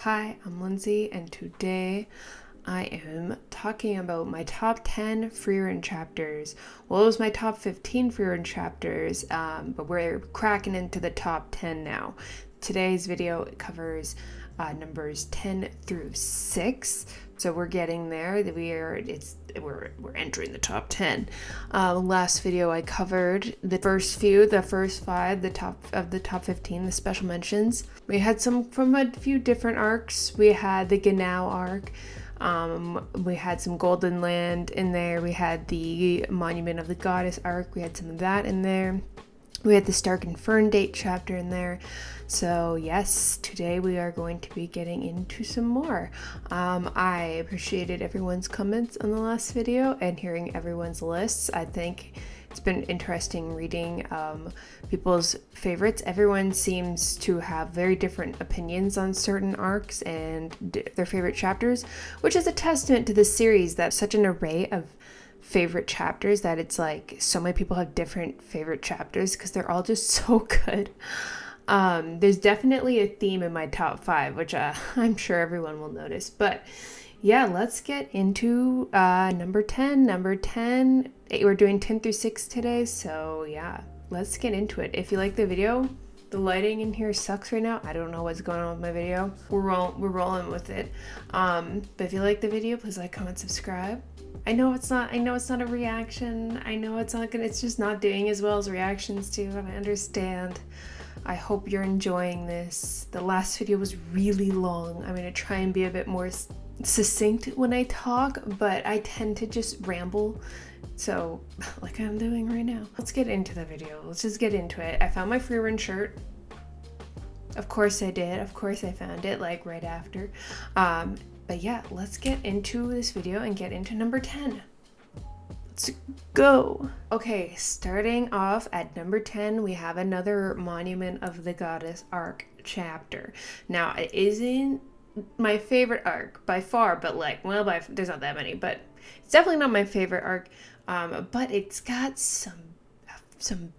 Hi, I'm Lindsay, and today I am talking about my top 10 Frieren chapters. Well, it was my top 15 Frieren chapters, but we're cracking into the top 10 now. Today's video covers numbers 10 through 6. So we're getting there. We're entering the top 10. Last video I covered the first five, the top 15, the special mentions. We had some from a few different arcs. We had the Genau arc. We had some Golden Land in there. We had the Monument of the Goddess arc. We had some of that in there. We had the Stark and Fern date chapter in there. So yes, today we are going to be getting into some more. I appreciated everyone's comments on the last video and hearing everyone's lists. I think it's been interesting reading people's favorites. Everyone seems to have very different opinions on certain arcs and their favorite chapters, which is a testament to this series that such an array of favorite chapters that it's like so many people have different favorite chapters because they're all just so good. There's definitely a theme in my top 5, which I'm sure everyone will notice. But yeah, let's get into number 10. Number 10, we're doing 10 through 6 today. So yeah, let's get into it. If you like the video, the lighting in here sucks right now. I don't know what's going on with my video. We're rolling with it. But if you like the video, please like, comment, subscribe. I know it's not a reaction. I know it's just not doing as well as reactions do, and I understand. I hope you're enjoying this. The last video was really long. I'm gonna try and be a bit more succinct when I talk, but I tend to just ramble. So, like I'm doing right now. Let's get into the video. Let's just get into it. I found my Frieren shirt. Of course I did. Of course I found it, like right after. But yeah, let's get into this video and get into number 10. Let's go. Okay, starting off at number 10, we have another Monument of the Goddess arc chapter. Now, it isn't my favorite arc by far, but there's not that many, but it's definitely not my favorite arc. But it's got some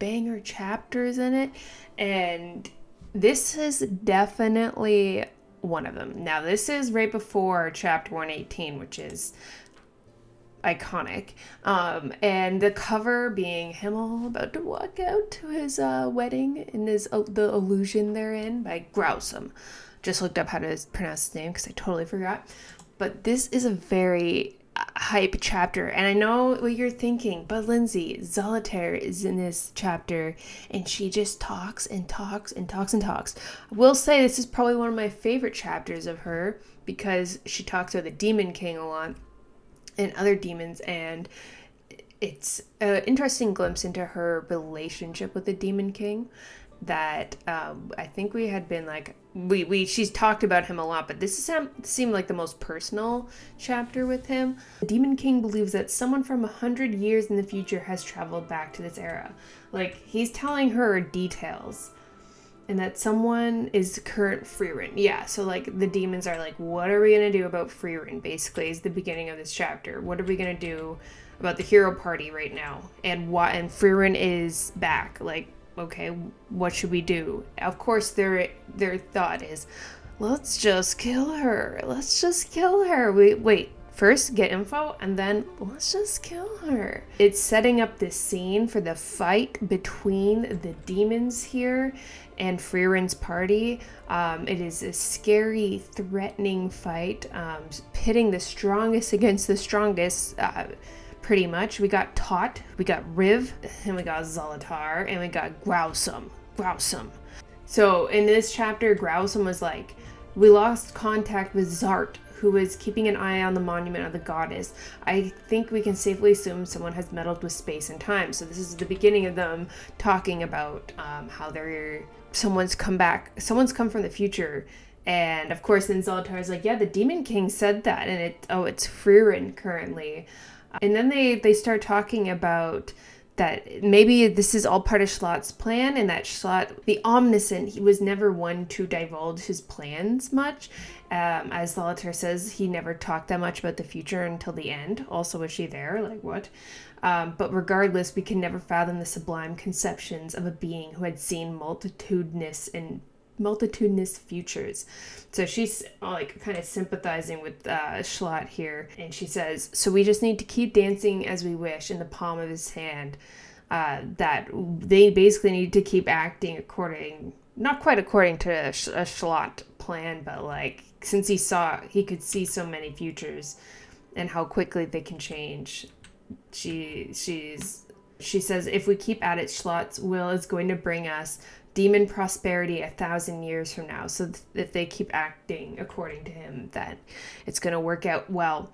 banger chapters in it, and this is definitely one of them. Now, this is right before chapter 118, which is iconic. And the cover being him all about to walk out to his wedding and the illusion therein by Grousum. Just looked up how to pronounce his name because I totally forgot. But this is a very hype chapter, and I know what you're thinking, but Lindsay, Zolitaire is in this chapter and she just talks and talks and talks and talks. I will say this is probably one of my favorite chapters of her because she talks about the Demon King a lot and other demons, and it's an interesting glimpse into her relationship with the Demon King that I think we had been like she's talked about him a lot, but this seemed like the most personal chapter with him. The Demon King believes that someone from 100 years in the future has traveled back to this era. Like, he's telling her details, and that someone is current Frieren. Yeah, so like the demons are like, what are we gonna do about Frieren? Basically, is the beginning of this chapter. What are we gonna do about the hero party right now? And Frieren is back. Like, okay, what should we do? Of course, their thought is, let's just kill her. Let's just kill her. Wait, first get info, and then let's just kill her. It's setting up this scene for the fight between the demons here and Frieren's party. It is a scary, threatening fight, pitting the strongest against the strongest. Pretty much. We got Tot, we got Riv, and we got Zolitaire, and we got Grousum. So in this chapter, Grousum was like, we lost contact with Zart, who was keeping an eye on the Monument of the Goddess. I think we can safely assume someone has meddled with space and time. So this is the beginning of them talking about how someone's come from the future. And of course, then Zolitaire's like, yeah, the Demon King said that, and it's Frieren currently. And then they start talking about that maybe this is all part of Schlot's plan, and that Schlot, the omniscient, he was never one to divulge his plans much. As Zolitaire says, he never talked that much about the future until the end. Also, was she there? Like, what? But regardless, we can never fathom the sublime conceptions of a being who had seen multitudinous and multitudinous futures. So she's like kind of sympathizing with Schlatt here, and she says, so we just need to keep dancing as we wish in the palm of his hand. That they basically need to keep acting according, not quite according to a Schlatt plan, but like since he could see so many futures and how quickly they can change. She says, if we keep at it, Schlatt's will is going to bring us demon prosperity 1,000 years from now. So if they keep acting according to him, then it's going to work out well.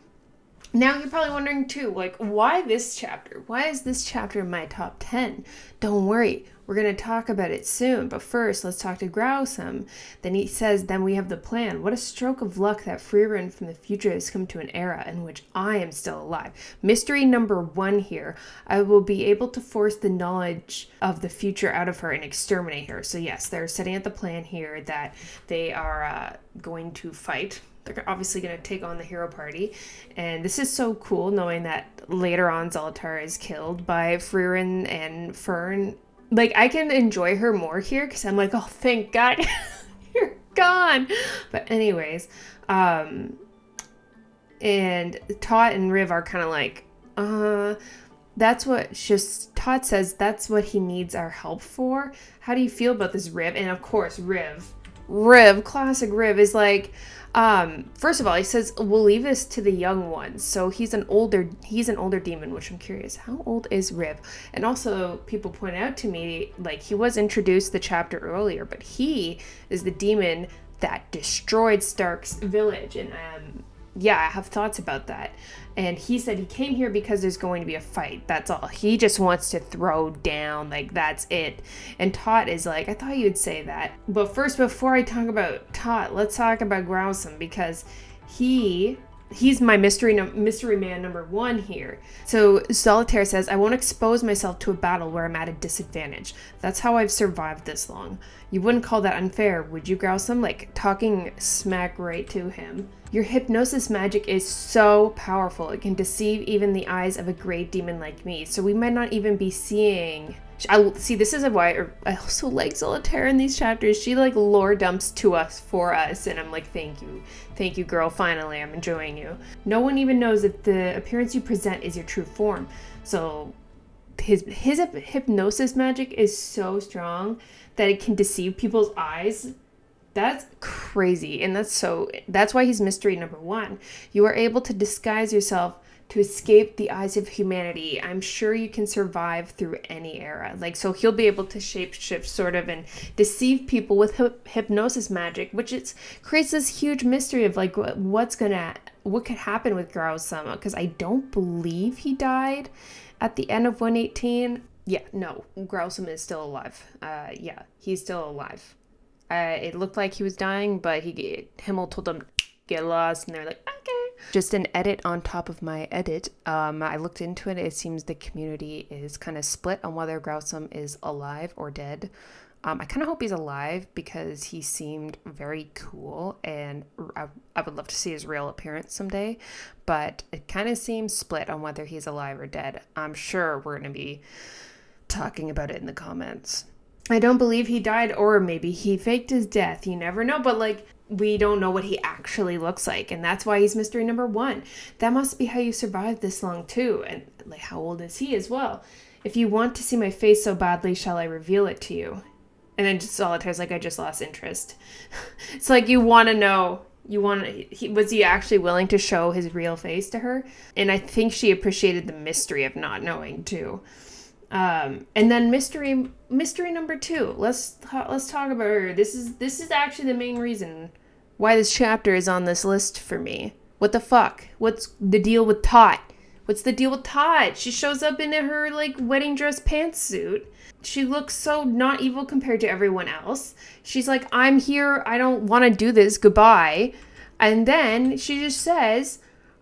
Now you're probably wondering too, like, why this chapter? Why is this chapter in my top 10? Don't worry, we're going to talk about it soon. But first, let's talk to Growsome. Then he says, then we have the plan. What a stroke of luck that Frieren from the future has come to an era in which I am still alive. Mystery number 1 here. I will be able to force the knowledge of the future out of her and exterminate her. So yes, they're setting up the plan here that they are going to fight. They're obviously going to take on the hero party. And this is so cool knowing that later on Zoltar is killed by Frieren and Fern. Like, I can enjoy her more here because I'm like, oh, thank God you're gone. But anyways, and Tot and Riv are kind of like, that's what Tot says that's what he needs our help for. How do you feel about this, Riv? And of course, Riv, classic Riv is like, first of all, he says, we'll leave this to the young ones. So he's an older demon, which I'm curious, how old is Riv? And also people point out to me, like, he was introduced the chapter earlier, but he is the demon that destroyed Stark's village. And, yeah, I have thoughts about that. And he said he came here because there's going to be a fight. That's all. He just wants to throw down. Like, that's it. And Tot is like, I thought you'd say that. But first, before I talk about Tot, let's talk about Growsome, because he's my mystery man number 1 here. So Solitaire says, I won't expose myself to a battle where I'm at a disadvantage. That's how I've survived this long. You wouldn't call that unfair, would you, Growsome? Like, talking smack right to him. Your hypnosis magic is so powerful. It can deceive even the eyes of a great demon like me. So we might not even be seeing... this is why I also like Solitaire in these chapters. She like lore dumps to us for us, and I'm like, thank you, girl. Finally, I'm enjoying you. No one even knows if the appearance you present is your true form. So his hypnosis magic is so strong that it can deceive people's eyes. That's crazy, and that's why he's mystery number 1. You are able to disguise yourself to escape the eyes of humanity. I'm sure you can survive through any era. Like, so he'll be able to shapeshift sort of and deceive people with hypnosis magic, which creates this huge mystery of like what could happen with Growsome, because I don't believe he died at the end of 118. Yeah, no, Growsome is still alive. Yeah, he's still alive. It looked like he was dying, but Himmel told him, get lost, and they're like, okay. Just an edit on top of my edit. I looked into it. It seems the community is kind of split on whether Growsome is alive or dead. I kind of hope he's alive because he seemed very cool, and I would love to see his real appearance someday, but it kind of seems split on whether he's alive or dead. I'm sure we're going to be talking about it in the comments. I don't believe he died, or maybe he faked his death. You never know, but like, we don't know what he actually looks like, and that's why he's mystery number 1. That must be how you survived this long too, and like, how old is he as well? If you want to see my face so badly, shall I reveal it to you? And then Solitaire's like, I just lost interest. It's like, you want to know. Was he actually willing to show his real face to her? And I think she appreciated the mystery of not knowing too. And then mystery number 2. Let's talk about her. This is actually the main reason why this chapter is on this list for me. What the fuck? What's the deal with Tot? She shows up in her like wedding dress pantsuit. She looks so not evil compared to everyone else. She's like, I'm here. I don't want to do this. Goodbye. And then she just says,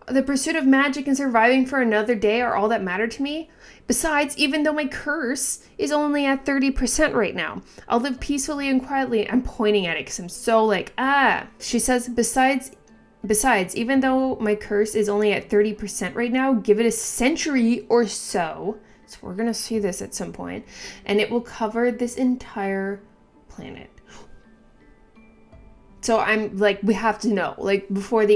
the pursuit of magic and surviving for another day are all that matter to me. Besides, even though my curse is only at 30% right now, I'll live peacefully and quietly. I'm pointing at it because I'm so like, She says, besides, even though my curse is only at 30% right now, give it a century or so. So we're going to see this at some point. And it will cover this entire planet. So I'm like, we have to know, like before we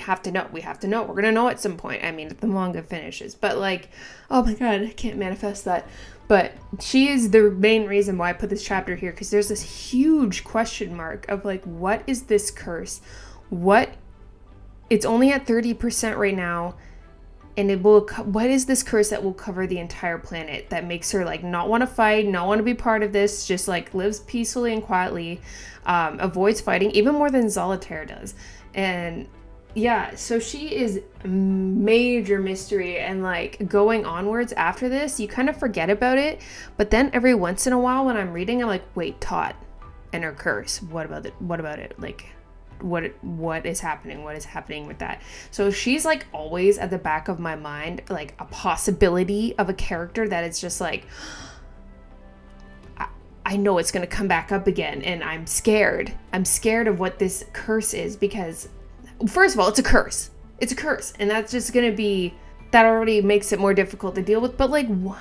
have to know, we're gonna know at some point. I mean, if the manga finishes, but like, oh my god, I can't manifest that. But she is the main reason why I put this chapter here, because there's this huge question mark of like, what is this curse? It's only at 30% right now. And what is this curse that will cover the entire planet that makes her like not want to fight, not want to be part of this, just like lives peacefully and quietly, avoids fighting even more than Zolitaire does. And yeah, so she is a major mystery, and like going onwards after this, you kind of forget about it. But then every once in a while when I'm reading, I'm like, wait, Tot and her curse. What about it? Like, what is happening with that? So she's like always at the back of my mind, like a possibility of a character that is just like, I know it's going to come back up again, and I'm scared of what this curse is, because first of all, it's a curse, and that's just going to be, that already makes it more difficult to deal with. But like, what?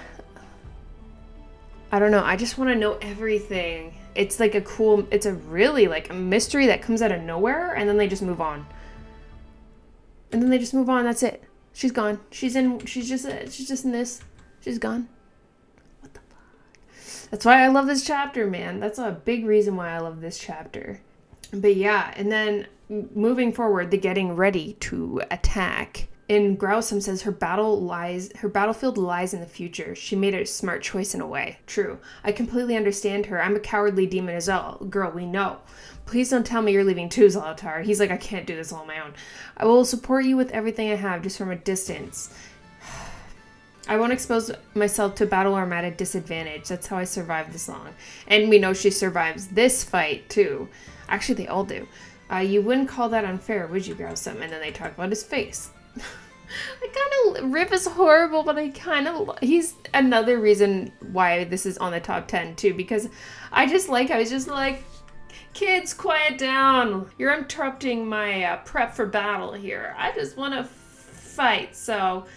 I don't know, I just want to know everything. It's like it's a really like a mystery that comes out of nowhere, and then they just move on. That's it. She's gone. She's just in this. She's gone. What the fuck? That's why I love this chapter, man. That's a big reason why I love this chapter. But yeah, and then moving forward, the getting ready to attack. And Growsome says her battlefield lies in the future. She made a smart choice in a way. True. I completely understand her. I'm a cowardly demon as well. Girl, we know. Please don't tell me you're leaving too, Zolitaire. He's like, I can't do this all on my own. I will support you with everything I have, just from a distance. I won't expose myself to battle or I'm at a disadvantage. That's how I survived this long. And we know she survives this fight, too. Actually, they all do. You wouldn't call that unfair, would you, Growsome? And then they talk about his face. Riv is horrible, but he's another reason why this is on the top 10 too, because I was just like, kids, quiet down. You're interrupting my prep for battle here. I just want to fight, so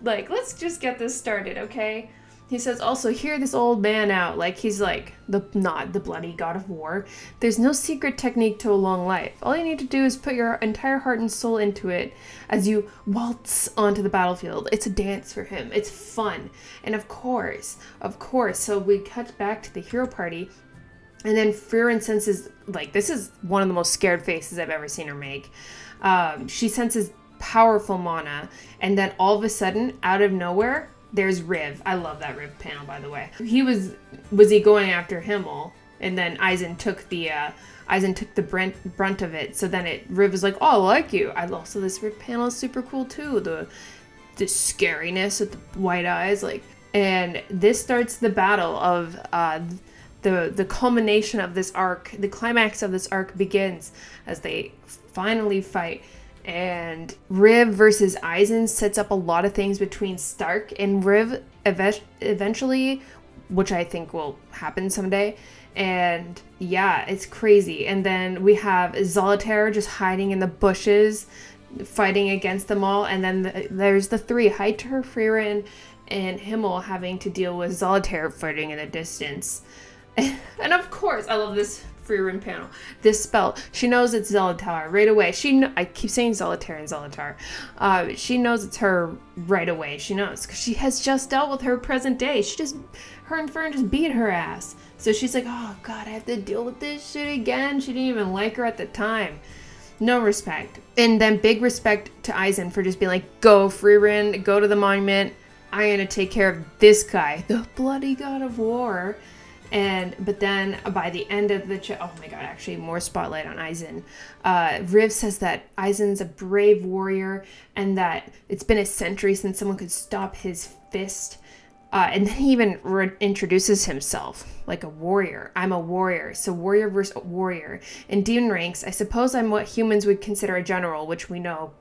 like, let's just get this started, okay? He says, also, hear this old man out. Like, he's like, not the bloody god of war. There's no secret technique to a long life. All you need to do is put your entire heart and soul into it as you waltz onto the battlefield. It's a dance for him. It's fun. And of course, so we cut back to the hero party. And then Frieren senses, like, this is one of the most scared faces I've ever seen her make. She senses powerful mana. And then all of a sudden, out of nowhere, there's Riv. I love that Riv panel, by the way. Was he going after Himmel? And then Aizen took the brunt of it. So then Riv was like, oh, I like you. Also, this Riv panel is super cool too. The scariness with the white eyes, like, and this starts the battle of the culmination of this arc. The climax of this arc begins as they finally fight. And Riv versus Aizen sets up a lot of things between Stark and Riv eventually, which I think will happen someday. And yeah, it's crazy. And then we have Zolitaire just hiding in the bushes, fighting against them all. And then there's the three, Hyter, Frieren, and Himmel having to deal with Zolitaire fighting in the distance. And of course, I love this Frieren panel. This spell, she knows it's Zolitaire right away. I keep saying Zolitaire and Zolitaire. She knows it's her right away. She knows because she has just dealt with her present day. Her and Fern just beat her ass. So she's like, oh god, I have to deal with this shit again. She didn't even like her at the time. No respect. And then big respect to Aizen for just being like, go Frieren, go to the monument. I'm gonna take care of this guy, the bloody god of war. But then by the end of the oh my god, actually more spotlight on Aizen. Riv says that Aizen's a brave warrior and that it's been a century since someone could stop his fist. And then he even introduces himself like a warrior. I'm a warrior. So warrior versus warrior. In demon ranks, I suppose I'm what humans would consider a general, which we know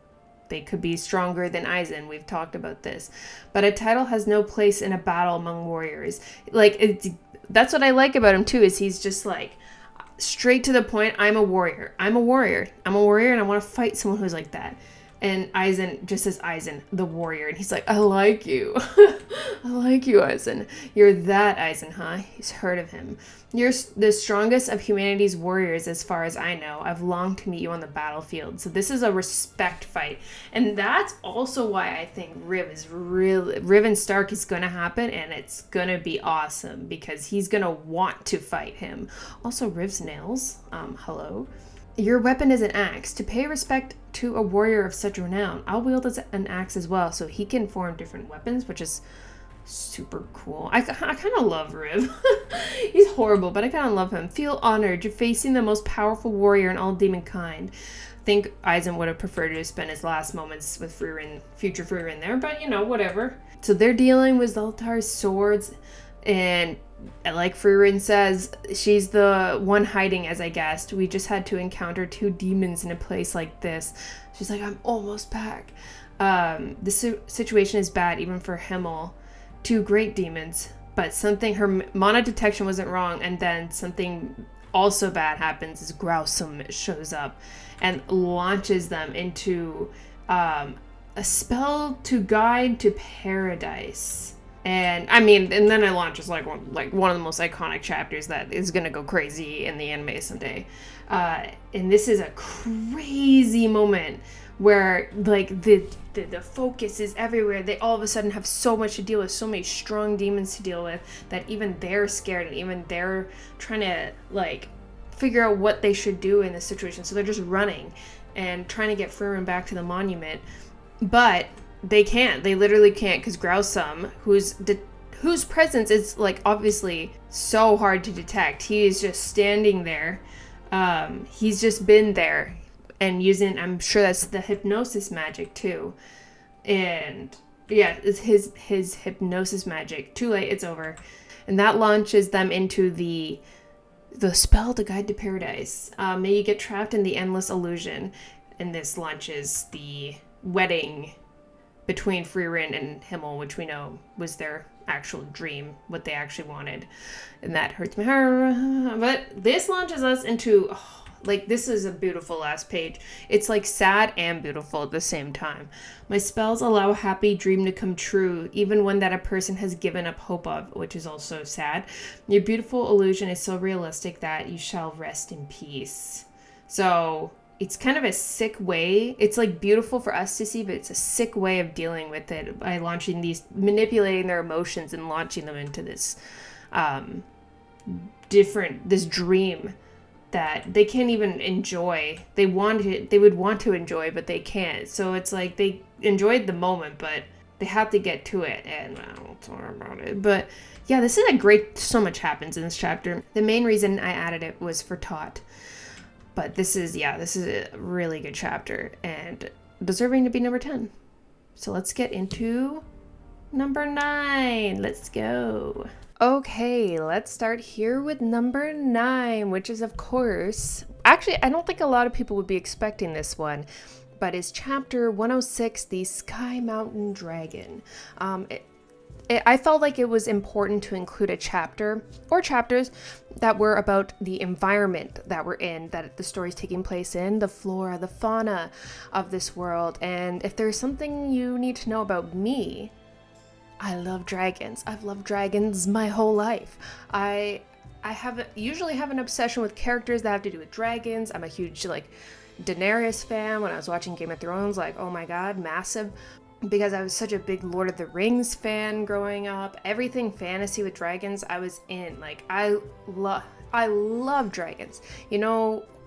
they could be stronger than Aizen. We've talked about this. But a title has no place in a battle among warriors. That's what I like about him too, is he's just like straight to the point. I'm a warrior. I'm a warrior and I want to fight someone who's like that. And Aizen just says Aizen, the warrior. And he's like, I like you. I like you, Aizen. You're that Aizen, huh? He's heard of him. You're the strongest of humanity's warriors as far as I know. I've longed to meet you on the battlefield. So this is a respect fight. And that's also why I think Riv and Stark is going to happen. And it's going to be awesome because he's going to want to fight him. Also, Riv's nails. Hello. Your weapon is an axe. To pay respect to a warrior of such renown, I'll wield an axe as well, so he can form different weapons, which is super cool. I kind of love Riv. He's horrible, but I kind of love him. Feel honored. You're facing the most powerful warrior in all demon kind. I think Aizen would have preferred to spend his last moments with Frieren, future Frieren there, but whatever. So they're dealing with Zoltar's swords, and like Frieren says, she's the one hiding, as I guessed. We just had to encounter 2 demons in a place like this. She's like, I'm almost back. This situation is bad, even for Himmel. 2 great demons, but her mana detection wasn't wrong, and then something also bad happens as Grausum shows up and launches them into a spell to guide to paradise. And then it launches like one of the most iconic chapters that is gonna go crazy in the anime someday. And this is a crazy moment where like the focus is everywhere. They all of a sudden have so much to deal with, so many strong demons to deal with, that even they're scared and even they're trying to like figure out what they should do in this situation. So they're just running and trying to get Frieren back to the monument, but they can't. They literally can't, because Grausum, whose presence is like obviously so hard to detect. He is just standing there. He's just been there and using, I'm sure that's the hypnosis magic too. And yeah, it's his hypnosis magic. Too late, it's over. And that launches them into the spell to guide to paradise. May you get trapped in the endless illusion. And this launches the wedding between Frieren and Himmel, which we know was their actual dream, what they actually wanted. And that hurts my heart. But this launches us into, this is a beautiful last page. It's like sad and beautiful at the same time. My spells allow a happy dream to come true, even one that a person has given up hope of, which is also sad. Your beautiful illusion is so realistic that you shall rest in peace. So it's kind of a sick way. It's like beautiful for us to see, but it's a sick way of dealing with it by manipulating their emotions and launching them into this this dream that they can't even enjoy. They would want to enjoy, but they can't. So it's like they enjoyed the moment, but they have to get to it, and I won't talk about it. But yeah, this is so much happens in this chapter. The main reason I added it was for Tot. But this is a really good chapter and deserving to be number 10. So let's get into number 9. Let's go. Okay, let's start here with number 9, which is, of course, actually, I don't think a lot of people would be expecting this one, but it's chapter 106, The Sky Mountain Dragon. I felt like it was important to include a chapter or chapters that were about the environment that we're in, that the story's taking place in, the flora, the fauna of this world. And if there's something you need to know about me, I love dragons. I've loved dragons my whole life. I usually have an obsession with characters that have to do with dragons. I'm a huge Daenerys fan. When I was watching Game of Thrones, oh my god, massive. Because I was such a big Lord of the Rings fan growing up. Everything fantasy with dragons, I was in. I love dragons.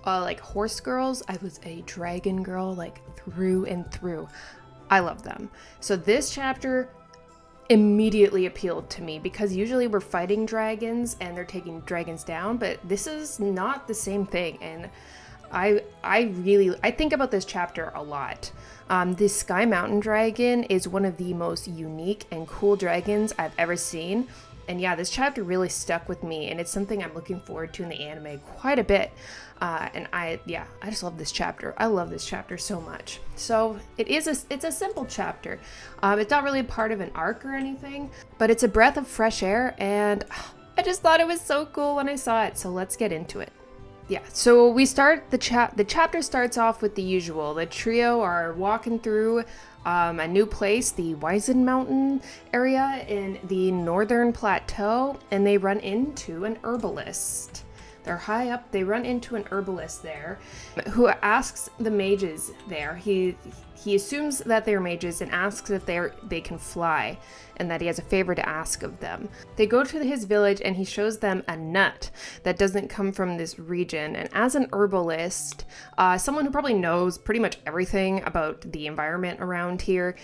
Horse girls, I was a dragon girl, through and through. I love them. So this chapter immediately appealed to me, because usually we're fighting dragons and they're taking dragons down, but this is not the same thing. And I think about this chapter a lot. This Sky Mountain Dragon is one of the most unique and cool dragons I've ever seen. And yeah, this chapter really stuck with me, and it's something I'm looking forward to in the anime quite a bit. And I just love this chapter. I love this chapter so much. So it's a simple chapter. It's not really part of an arc or anything, but it's a breath of fresh air, and I just thought it was so cool when I saw it. So let's get into it. Yeah, so we start the chapter starts off with the usual. The trio are walking through a new place, the Wiesen Mountain area in the Northern Plateau, and they run into an herbalist. They're high up. They run into an herbalist there, who asks the mages there. He assumes that they're mages and asks if they can fly, and that he has a favor to ask of them. They go to his village, and he shows them a nut that doesn't come from this region. And as an herbalist, someone who probably knows pretty much everything about the environment around here,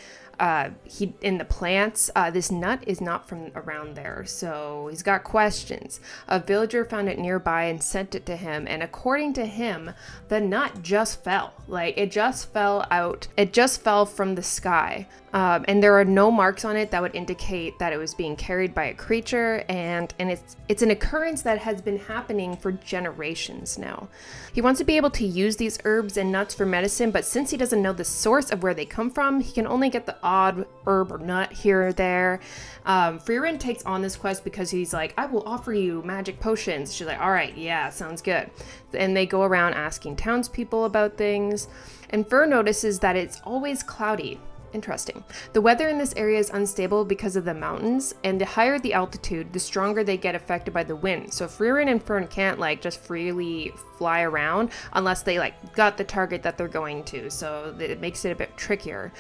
in the plants, this nut is not from around there, so he's got questions. A villager found it nearby and sent it to him, and according to him, the nut just fell. Like, it just fell out. It just fell from the sky. And there are no marks on it that would indicate that it was being carried by a creature, and it's an occurrence that has been happening for generations now. He wants to be able to use these herbs and nuts for medicine, but since he doesn't know the source of where they come from, he can only get the odd herb or nut here or there. Frieren takes on this quest because he's like, I will offer you magic potions. She's like, all right, yeah, sounds good. And they go around asking townspeople about things, and Fur notices that it's always cloudy. Interesting. The weather in this area is unstable because of the mountains, and the higher the altitude, the stronger they get affected by the wind. So Frieren and Fern can't just freely fly around unless they got the target that they're going to. So it makes it a bit trickier.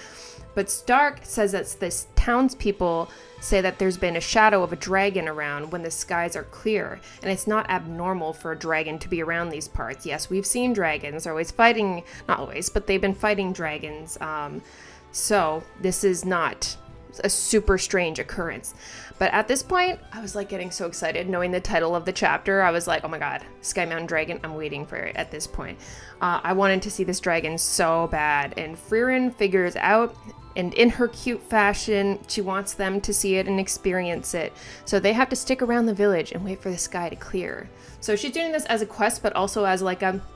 But Stark says that this townspeople say that there's been a shadow of a dragon around when the skies are clear, and it's not abnormal for a dragon to be around these parts. Yes, we've seen dragons. They're always fighting, not always, but they've been fighting dragons. So this is not a super strange occurrence. But at this point, I was getting so excited knowing the title of the chapter. I was like, oh my god, Sky Mountain Dragon, I'm waiting for it at this point. I wanted to see this dragon so bad, and Frieren figures out, and in her cute fashion, she wants them to see it and experience it. So they have to stick around the village and wait for the sky to clear. So she's doing this as a quest, but also as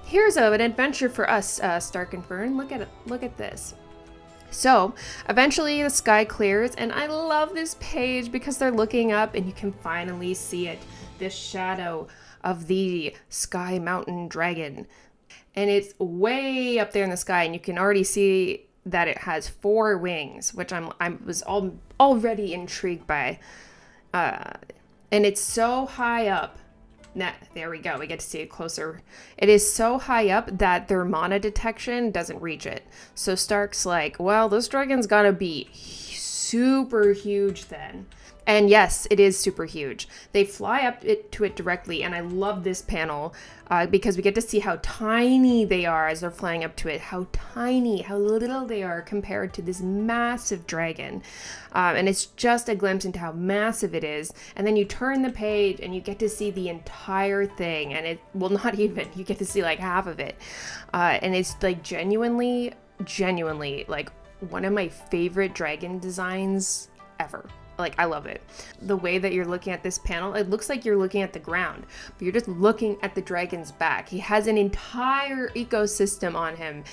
here's an adventure for us, Stark and Fern. Look at this. So eventually the sky clears, and I love this page because they're looking up and you can finally see it, this shadow of the Sky Mountain Dragon. And it's way up there in the sky, and you can already see that it has 4 wings, which I was already intrigued by. And it's so high up. There we go. We get to see it closer. It is so high up that their mana detection doesn't reach it. So Stark's like, well, this dragon's gotta be super huge then. And yes, it is super huge. They fly up to it directly, and I love this panel because we get to see how tiny they are as they're flying up to it. How tiny, how little they are compared to this massive dragon. And it's just a glimpse into how massive it is. And then you turn the page and you get to see the entire thing. And not even, you get to see half of it. And it's genuinely one of my favorite dragon designs ever. I love it. The way that you're looking at this panel, it looks like you're looking at the ground, but you're just looking at the dragon's back. He has an entire ecosystem on him,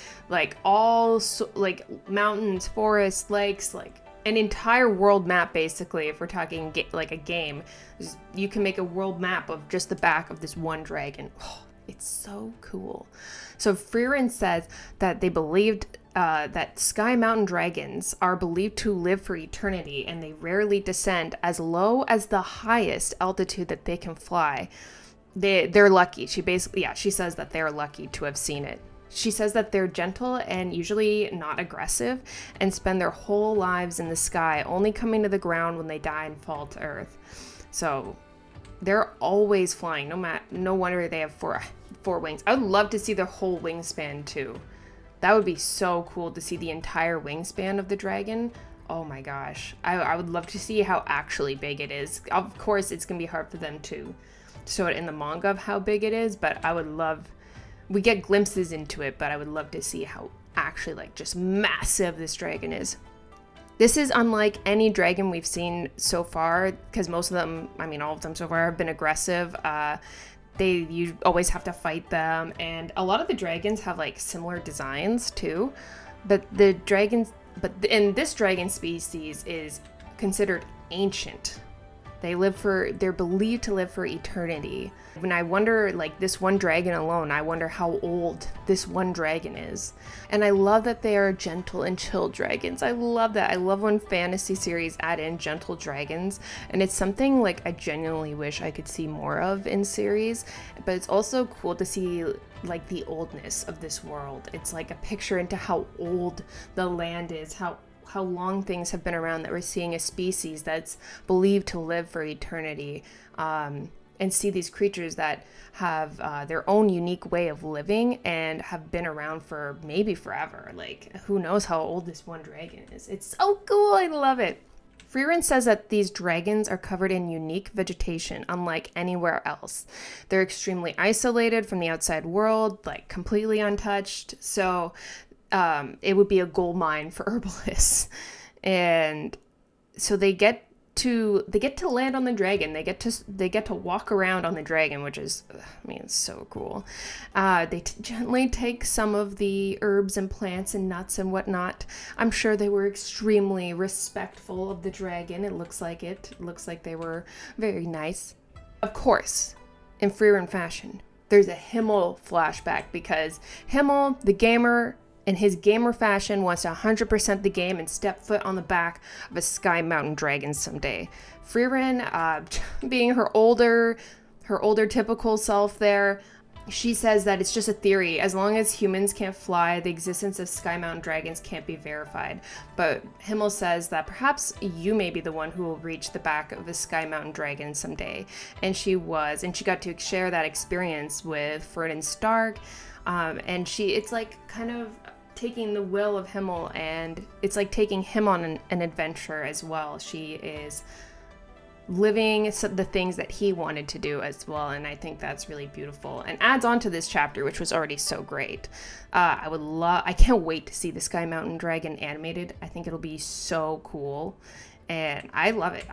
mountains, forests, lakes, an entire world map, basically. If we're talking a game, you can make a world map of just the back of this one dragon. Oh, it's so cool. So Frieren says that they believed that Sky Mountain dragons are believed to live for eternity, and they rarely descend as low as the highest altitude that they can fly. They're lucky. She says that they're lucky to have seen it. She says that they're gentle and usually not aggressive, and spend their whole lives in the sky, only coming to the ground when they die and fall to earth. So they're always flying. No wonder they have four wings. I would love to see their whole wingspan too. That would be so cool to see the entire wingspan of the dragon. Oh my gosh. I would love to see how actually big it is. Of course, it's going to be hard for them to show it in the manga of how big it is, but we get glimpses into it, but I would love to see how actually just massive this dragon is. This is unlike any dragon we've seen so far, because most of them, all of them so far have been aggressive. You always have to fight them, and a lot of the dragons have similar designs too, but this dragon species is considered ancient. They're believed to live for eternity. When I wonder, like, this one dragon alone, I wonder how old this one dragon is. And I love that they are gentle and chill dragons. I love that. I love when fantasy series add in gentle dragons. And it's something, like, I genuinely wish I could see more of in series. But it's also cool to see, like, the oldness of this world. It's like a picture into how old the land is, how long things have been around, that we're seeing a species that's believed to live for eternity, and see these creatures that have their own unique way of living and have been around for maybe forever. Like, who knows how old this one dragon is. It's so cool. I love it. Frieren says that these dragons are covered in unique vegetation, unlike anywhere else. They're extremely isolated from the outside world, like completely untouched. So it would be a gold mine for herbalists. And so they get to land on the dragon. They get to walk around on the dragon, which is, it's so cool. They gently take some of the herbs and plants and nuts and whatnot. I'm sure they were extremely respectful of the dragon. It looks like they were very nice. Of course, in Frieren fashion, there's a Himmel flashback, because Himmel, the gamer, in his gamer fashion, wants to 100% the game and step foot on the back of a Sky Mountain dragon someday. Frieren, being her older typical self there, she says that it's just a theory. As long as humans can't fly, the existence of Sky Mountain dragons can't be verified. But Himmel says that perhaps you may be the one who will reach the back of a Sky Mountain dragon someday. And she got to share that experience with Frieren Stark. And it's like kind of taking the will of Himmel, and it's like taking him on an adventure as well. She is living the things that he wanted to do as well, and I think that's really beautiful and adds on to this chapter, which was already so great. I can't wait to see the Sky Mountain dragon animated. I think it'll be so cool, and I love it.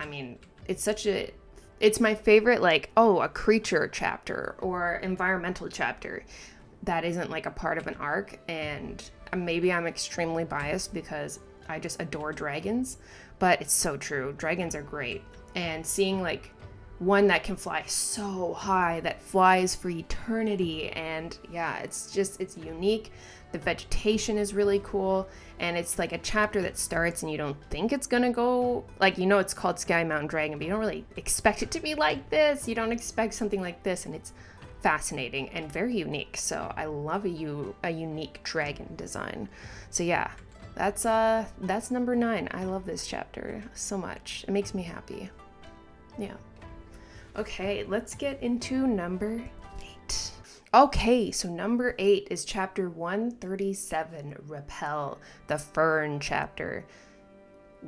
It's my favorite, like, a creature chapter or environmental chapter that isn't like a part of an arc. And maybe I'm extremely biased because I just adore dragons, but it's so true. Dragons are great. And seeing like one that can fly so high, that flies for eternity, and yeah, it's unique. The vegetation is really cool, and it's like a chapter that starts and you don't think it's gonna go, like, it's called Sky Mountain Dragon, but you don't really expect it to be like this. You don't expect something like this, and it's fascinating and very unique. So I love a unique dragon design. So yeah, that's number 9. I love this chapter so much. It makes me happy. Yeah. Okay, let's get into number 8. Okay, so number 8 is chapter 137, Repel, the Fern chapter.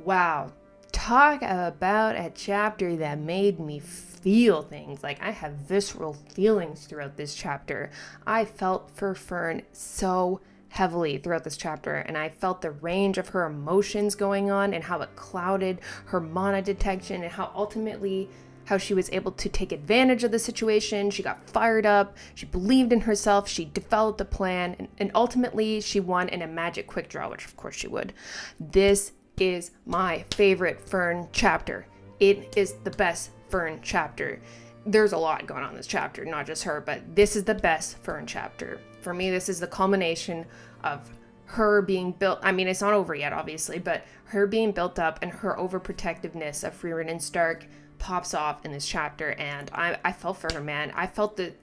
Wow, talk about a chapter that made me feel things. Like, I have visceral feelings throughout this chapter. I felt for Fern so heavily throughout this chapter, and I felt the range of her emotions going on and how it clouded her mana detection, and how she was able to take advantage of the situation. She got fired up, she believed in herself, she developed a plan, and ultimately she won in a magic quick draw, which of course she would. This is my favorite Fern chapter. It is the best Fern chapter. There's a lot going on in this chapter, not just her, but this is the best Fern chapter. For me, this is the culmination of her being built. It's not over yet, obviously, but her being built up and her overprotectiveness of Frieren and Stark pops off in this chapter, and I felt for her, man. I felt the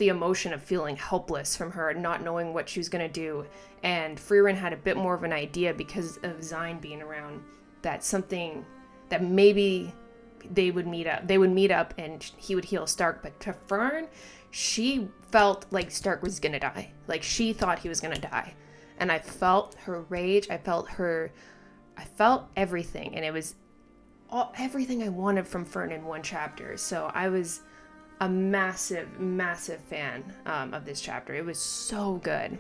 emotion of feeling helpless from her, not knowing what she was going to do. And Frieren had a bit more of an idea because of Zine being around, that maybe they would meet up and he would heal Stark. But to Fern, she felt like Stark was going to die. Like, she thought he was going to die. And I felt her rage. I felt everything. And it was everything I wanted from Fern in one chapter. So I was a massive, massive fan of this chapter. It was so good.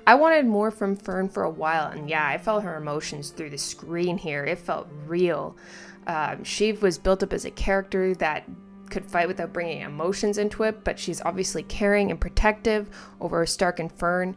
I wanted more from Fern for a while, and yeah, I felt her emotions through the screen here. It felt real. She was built up as a character that could fight without bringing emotions into it, but she's obviously caring and protective over Stark and Fern.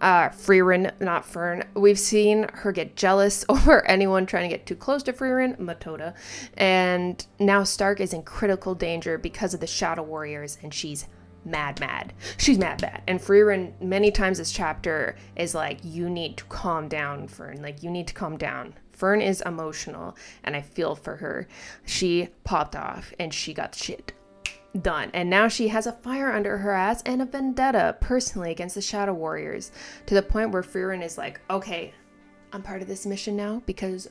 Frieren, not Fern. We've seen her get jealous over anyone trying to get too close to Frieren, Matoda. And now Stark is in critical danger because of the Shadow Warriors, and she's mad. She's mad. And Frieren, many times this chapter, is like, you need to calm down, Fern. Like, you need to calm down. Fern is emotional, and I feel for her. She popped off, and she got shit done. And now she has a fire under her ass and a vendetta personally against the Shadow Warriors, to the point where Frieren is like, okay, I'm part of this mission now because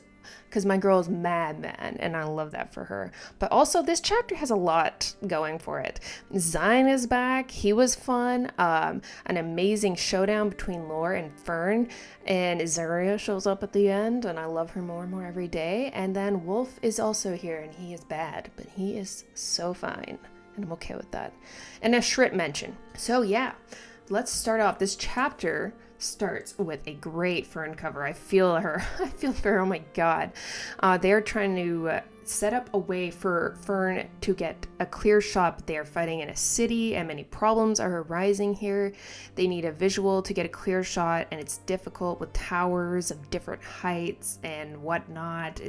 my girl is mad, man, and I love that for her. But also, this chapter has a lot going for it. Zine is back. He was fun. An amazing showdown between Lore and Fern, and Zarya shows up at the end, and I love her more and more every day. And then Wolf is also here, and he is bad, but he is so fine, and I'm okay with that. And a Shrit mention. So yeah, let's start off. This chapter starts with a great Fern cover. I feel her. Oh my god. They're trying to set up a way for Fern to get a clear shot, but they are fighting in a city and many problems are arising here. They need a visual to get a clear shot, and it's difficult with towers of different heights and whatnot.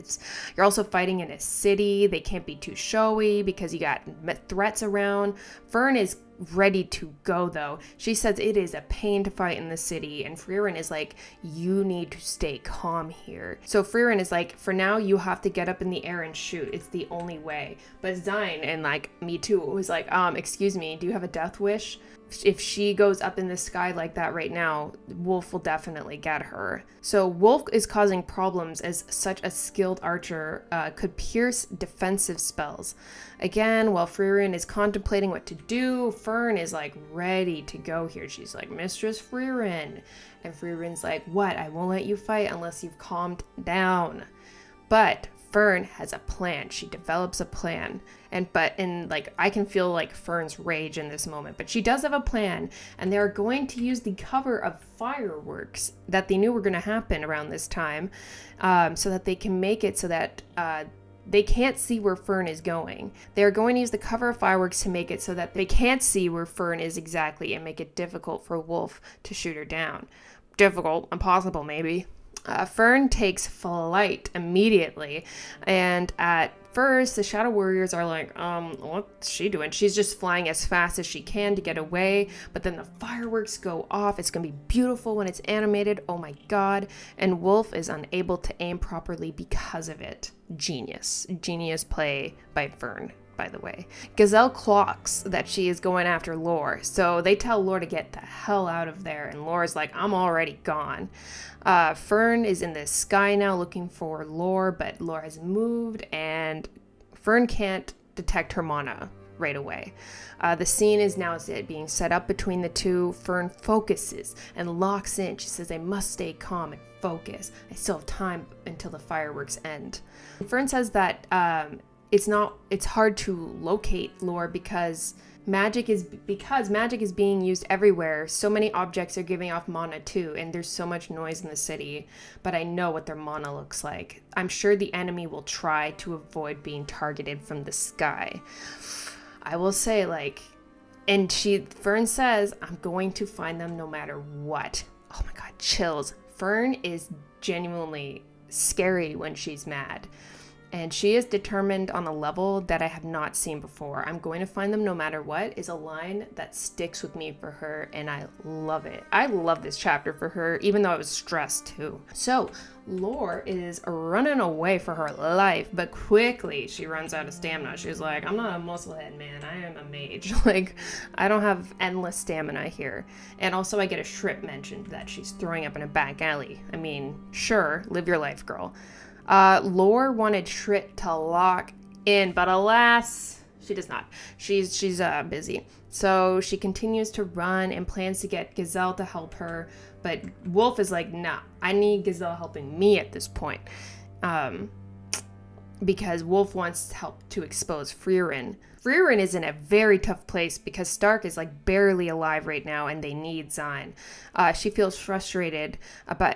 You're also fighting in a city. They can't be too showy because you got threats around. Fern is ready to go, though. She says it is a pain to fight in the city, and Frieren is like, you need to stay calm here. So Frieren is like, for now you have to get up in the air and shoot. It's the only way. But Zine, and like me too, was like, excuse me, do you have a death wish? If she goes up in the sky like that right now, Wolf will definitely get her. So Wolf is causing problems as such a skilled archer could pierce defensive spells. Again, while Frieren is contemplating what to do, Fern is like ready to go here. She's like, Mistress Frieren. And Frieren's like, what? I won't let you fight unless you've calmed down. But Fern has a plan. She develops a plan. And I can feel like Fern's rage in this moment, but she does have a plan, and they're going to use the cover of fireworks that they knew were going to happen around this time, so that they can make it so that they can't see where Fern is going. They're going to use the cover of fireworks to make it so that they can't see where Fern is exactly, and make it difficult for Wolf to shoot her down. Difficult, impossible maybe. Fern takes flight immediately, and at first the Shadow Warriors are like, what's she doing? She's just flying as fast as she can to get away, but then the fireworks go off. It's gonna be beautiful when it's animated, oh my god, and Wolf is unable to aim properly because of it. Genius play by Fern, by the way. Gazelle clocks that she is going after Lore, so they tell Lore to get the hell out of there, and Lore's like, I'm already gone. Fern is in the sky now looking for Lore, but Lore has moved, and Fern can't detect her mana right away. The scene is now being set up between the two. Fern focuses and locks in. She says, I must stay calm and focus. I still have time until the fireworks end. Fern says that it's hard to locate Lore because magic is being used everywhere. So many objects are giving off mana too, and there's so much noise in the city, but I know what their mana looks like. I'm sure the enemy will try to avoid being targeted from the sky. I will say, Fern says, I'm going to find them no matter what. Oh my god, chills. Fern is genuinely scary when she's mad. And she is determined on a level that I have not seen before. I'm going to find them no matter what is a line that sticks with me for her, and I love it. I love this chapter for her, even though I was stressed too. So, Lore is running away for her life, but quickly she runs out of stamina. She's like, I'm not a musclehead, man. I am a mage. I don't have endless stamina here. And also I get a Shrit mentioned that she's throwing up in a back alley. I mean, sure, live your life, girl. Lore wanted Shrit to lock in, but alas, she does not. She's busy. So she continues to run and plans to get Gazelle to help her, but Wolf is like, nah, I need Gazelle helping me at this point. Because Wolf wants help to expose Frieren. Frieren is in a very tough place because Stark is barely alive right now, and they need Zine. She feels frustrated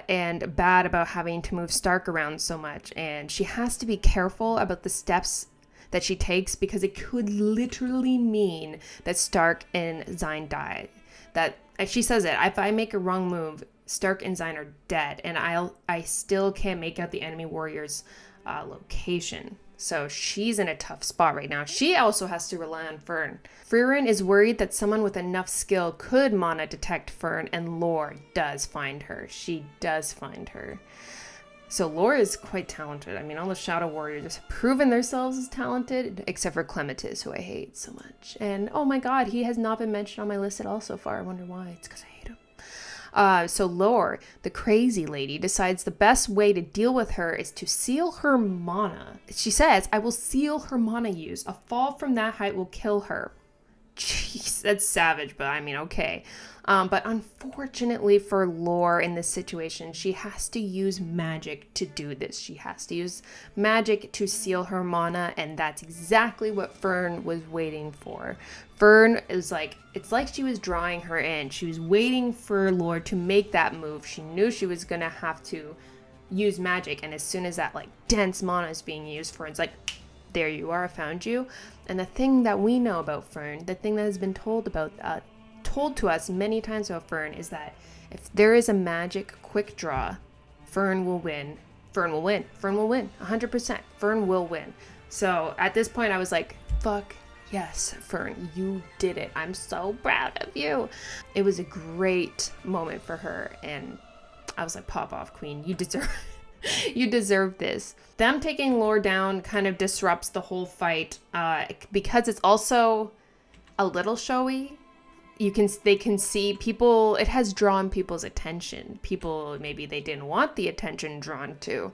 and bad about having to move Stark around so much, and she has to be careful about the steps that she takes because it could literally mean that Stark and Zine die. That she says it, if I make a wrong move, Stark and Zine are dead, and I still can't make out the enemy warrior's location. So she's in a tough spot right now. She also has to rely on Fern. Frieren is worried that someone with enough skill could mana detect Fern, and Lore does find her. She does find her. So Lore is quite talented. I mean, all the Shadow Warriors have proven themselves as talented, except for Clematis, who I hate so much. And oh my god, he has not been mentioned on my list at all so far. I wonder why. It's because I hate him. So Lore, the crazy lady, decides the best way to deal with her is to seal her mana. She says, I will seal her mana use. A fall from that height will kill her. Jeez, that's savage, but I mean, okay. But unfortunately for Lore in this situation, she has to use magic to do this. She has to use magic to seal her mana, and that's exactly what Fern was waiting for. Fern is like, it's like she was drawing her in. She was waiting for Lore to make that move. She knew she was gonna have to use magic, and as soon as that like dense mana is being used, Fern's like, there you are, I found you. And the thing that we know about Fern, the thing that has been told to us many times about Fern, is that if there is a magic quick draw, Fern will win. Fern will win. Fern will win. 100%. Fern will win. So at this point, I was like, fuck yes, Fern, you did it. I'm so proud of you. It was a great moment for her. And I was like, pop off, queen. You deserve You deserve this. Them taking Lore down kind of disrupts the whole fight because it's also a little showy. They can see people, it has drawn people's attention. People, maybe they didn't want the attention drawn to.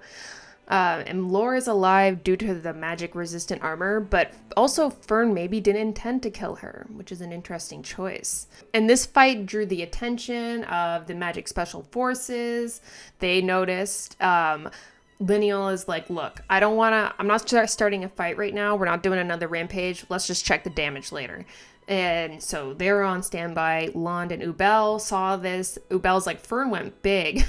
And Lore is alive due to the magic resistant armor, but also Fern maybe didn't intend to kill her, which is an interesting choice. And this fight drew the attention of the magic special forces. They noticed, Lineal is like, look, I'm not starting a fight right now. We're not doing another rampage. Let's just check the damage later. And so they're on standby. Lond and Ubel saw this. Ubel's like, Fern went big.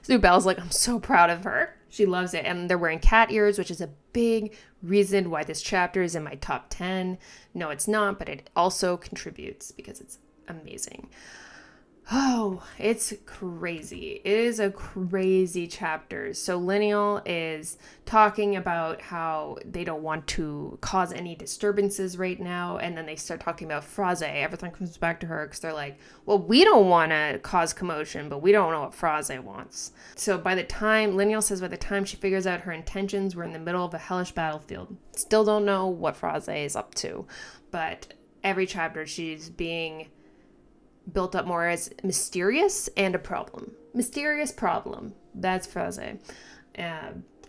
Ubel's like, I'm so proud of her. She loves it. And they're wearing cat ears, which is a big reason why this chapter is in my top 10. No, it's not, but it also contributes because it's amazing. Oh, it's crazy. It is a crazy chapter. So Lineal is talking about how they don't want to cause any disturbances right now. And then they start talking about Fraze. Everything comes back to her because they're like, well, we don't want to cause commotion, but we don't know what Fraze wants. So Lineal says by the time she figures out her intentions, we're in the middle of a hellish battlefield. Still don't know what Fraze is up to. But every chapter she's being built up more as mysterious and a problem. Mysterious problem. That's Fraze.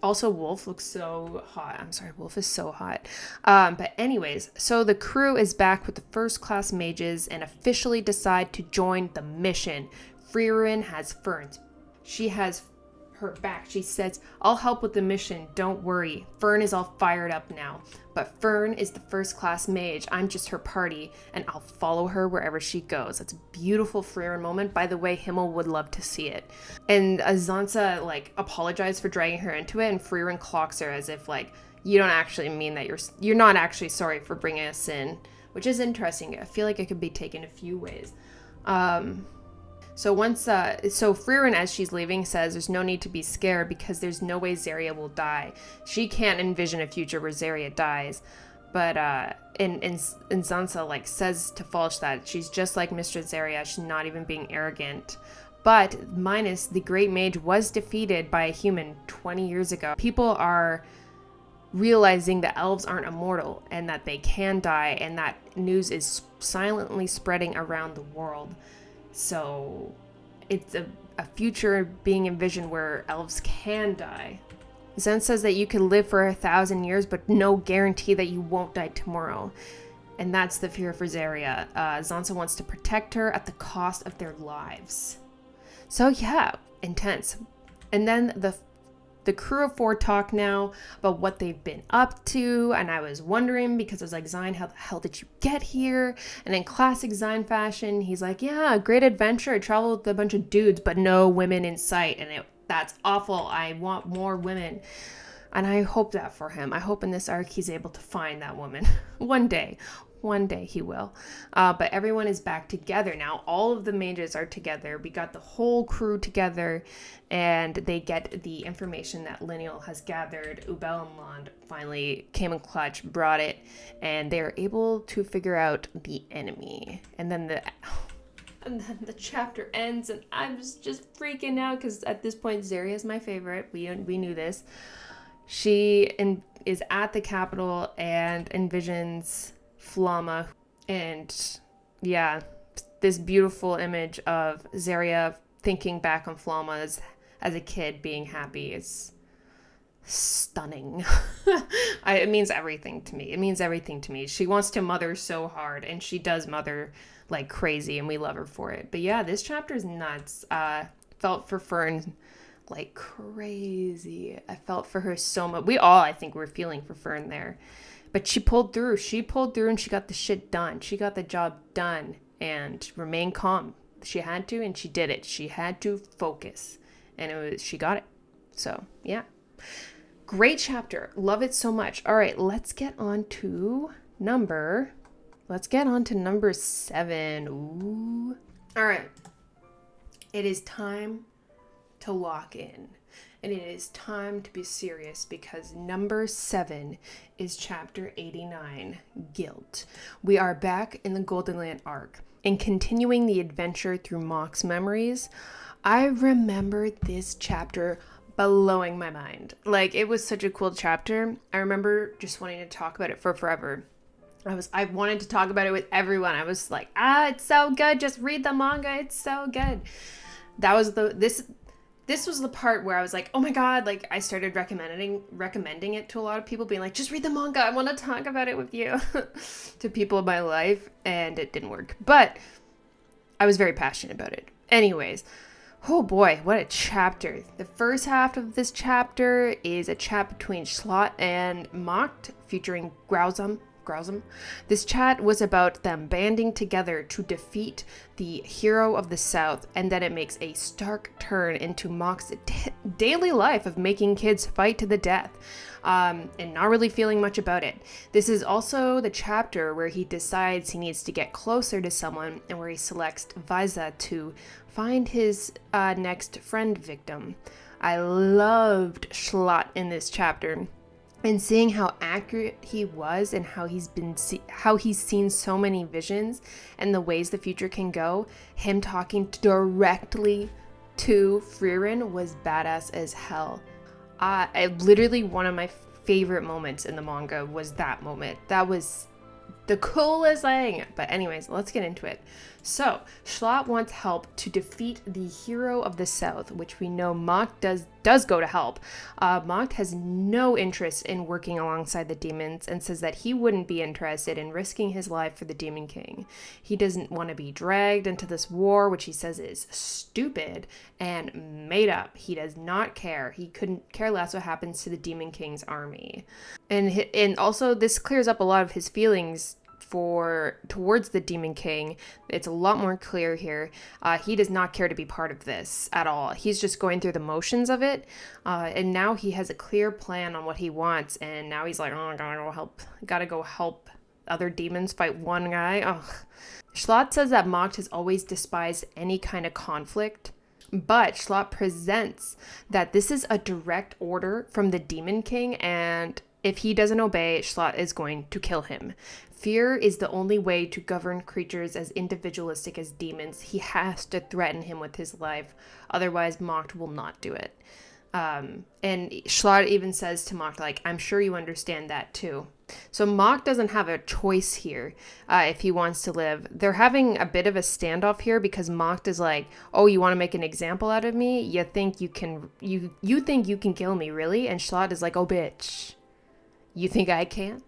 Also, Wolf looks so hot. I'm sorry, Wolf is so hot. But anyways, so the crew is back with the first class mages and officially decide to join the mission. Frieren has Fern's. She has her back. She says, I'll help with the mission. Don't worry. Fern is all fired up now. But Fern is the first class mage. I'm just her party, and I'll follow her wherever she goes. That's a beautiful Frieren moment. By the way, Himmel would love to see it. And Azansa, apologized for dragging her into it, and Frieren clocks her as if, you don't actually mean that you're not actually sorry for bringing us in, which is interesting. I feel like it could be taken a few ways. So Frieren, as she's leaving, says there's no need to be scared because there's no way Zarya will die. She can't envision a future where Zarya dies. But and Zansa says to Falch that she's just like Mistress Zarya. She's not even being arrogant. But minus the Great Mage was defeated by a human 20 years ago. People are realizing that elves aren't immortal and that they can die, and that news is silently spreading around the world. So it's a future being envisioned where elves can die. Zen says that you can live for 1,000 years, but no guarantee that you won't die tomorrow. And that's the fear for Zarya. Zansa wants to protect her at the cost of their lives. So yeah, intense. And then the crew of 4 talk now about what they've been up to, and I was wondering because I was like, Zine, how the hell did you get here? And in classic Zine fashion, he's like, yeah, great adventure. I traveled with a bunch of dudes, but no women in sight, and that's awful. I want more women. And I hope that for him. I hope in this arc he's able to find that woman one day. One day he will. But everyone is back together now. All of the mages are together. We got the whole crew together, and they get the information that Lineal has gathered. Ubel and Lond finally came in clutch, brought it, and they're able to figure out the enemy. And then the chapter ends, and I'm just freaking out because at this point, Zarya is my favorite. We knew this. She is at the capital and envisions Flamma, and yeah, this beautiful image of Zarya thinking back on Flamma as a kid being happy is stunning. It means everything to me. She wants to mother so hard, and she does mother like crazy, and we love her for it. But yeah, this chapter is nuts. Felt for Fern like crazy. I felt for her so much. We all, I think, were feeling for Fern there. But she pulled through, and she got the shit done. She got the job done and remained calm. She had to, and she did it. She had to focus, and she got it. So, yeah. Great chapter. Love it so much. All right, let's get on to number 7. Ooh. All right. It is time to lock in. And it is time to be serious because number 7 is chapter 89, Guilt. We are back in the Goldenland arc and continuing the adventure through Mock's memories. I remember this chapter blowing my mind. Like, it was such a cool chapter. I remember just wanting to talk about it for forever. I wanted to talk about it with everyone. I was like, it's so good. Just read the manga. It's so good. That was this was the part where I was like, oh my God, like I started recommending it to a lot of people, being like, just read the manga. I want to talk about it with you to people in my life. And it didn't work, but I was very passionate about it. Anyways, oh boy, what a chapter. The first half of this chapter is a chat between Schlott and Macht featuring Grausam. This chat was about them banding together to defeat the hero of the South, and then it makes a stark turn into Mock's daily life of making kids fight to the death, and not really feeling much about it. This is also the chapter where he decides he needs to get closer to someone, and where he selects Visa to find his next friend victim. I loved Schlott in this chapter. And seeing how accurate he was and how he's seen so many visions and the ways the future can go, him talking directly to Frieren was badass as hell. Literally one of my favorite moments in the manga was that moment. That was the coolest thing. But anyways, let's get into it. So, Schlott wants help to defeat the hero of the South, which we know Macht does go to help. Macht has no interest in working alongside the demons and says that he wouldn't be interested in risking his life for the Demon King. He doesn't want to be dragged into this war, which he says is stupid and made up. He does not care. He couldn't care less what happens to the Demon King's army. And also this clears up a lot of his feelings towards the Demon King. It's a lot more clear here. He does not care to be part of this at all. He's just going through the motions of it, and now he has a clear plan on what he wants, and now he's like, oh, I gotta go help other demons fight one guy. Ugh. Schlott says that Macht has always despised any kind of conflict, but Schlott presents that this is a direct order from the Demon King, and if he doesn't obey, Schlott is going to kill him. Fear is the only way to govern creatures as individualistic as demons. He has to threaten him with his life. Otherwise, Macht will not do it. And Schlott even says to Macht, like, I'm sure you understand that too. So Macht doesn't have a choice here if he wants to live. They're having a bit of a standoff here because Macht is like, oh, you want to make an example out of me? You think you can kill me, really? And Schlott is like, oh, bitch. You think I can?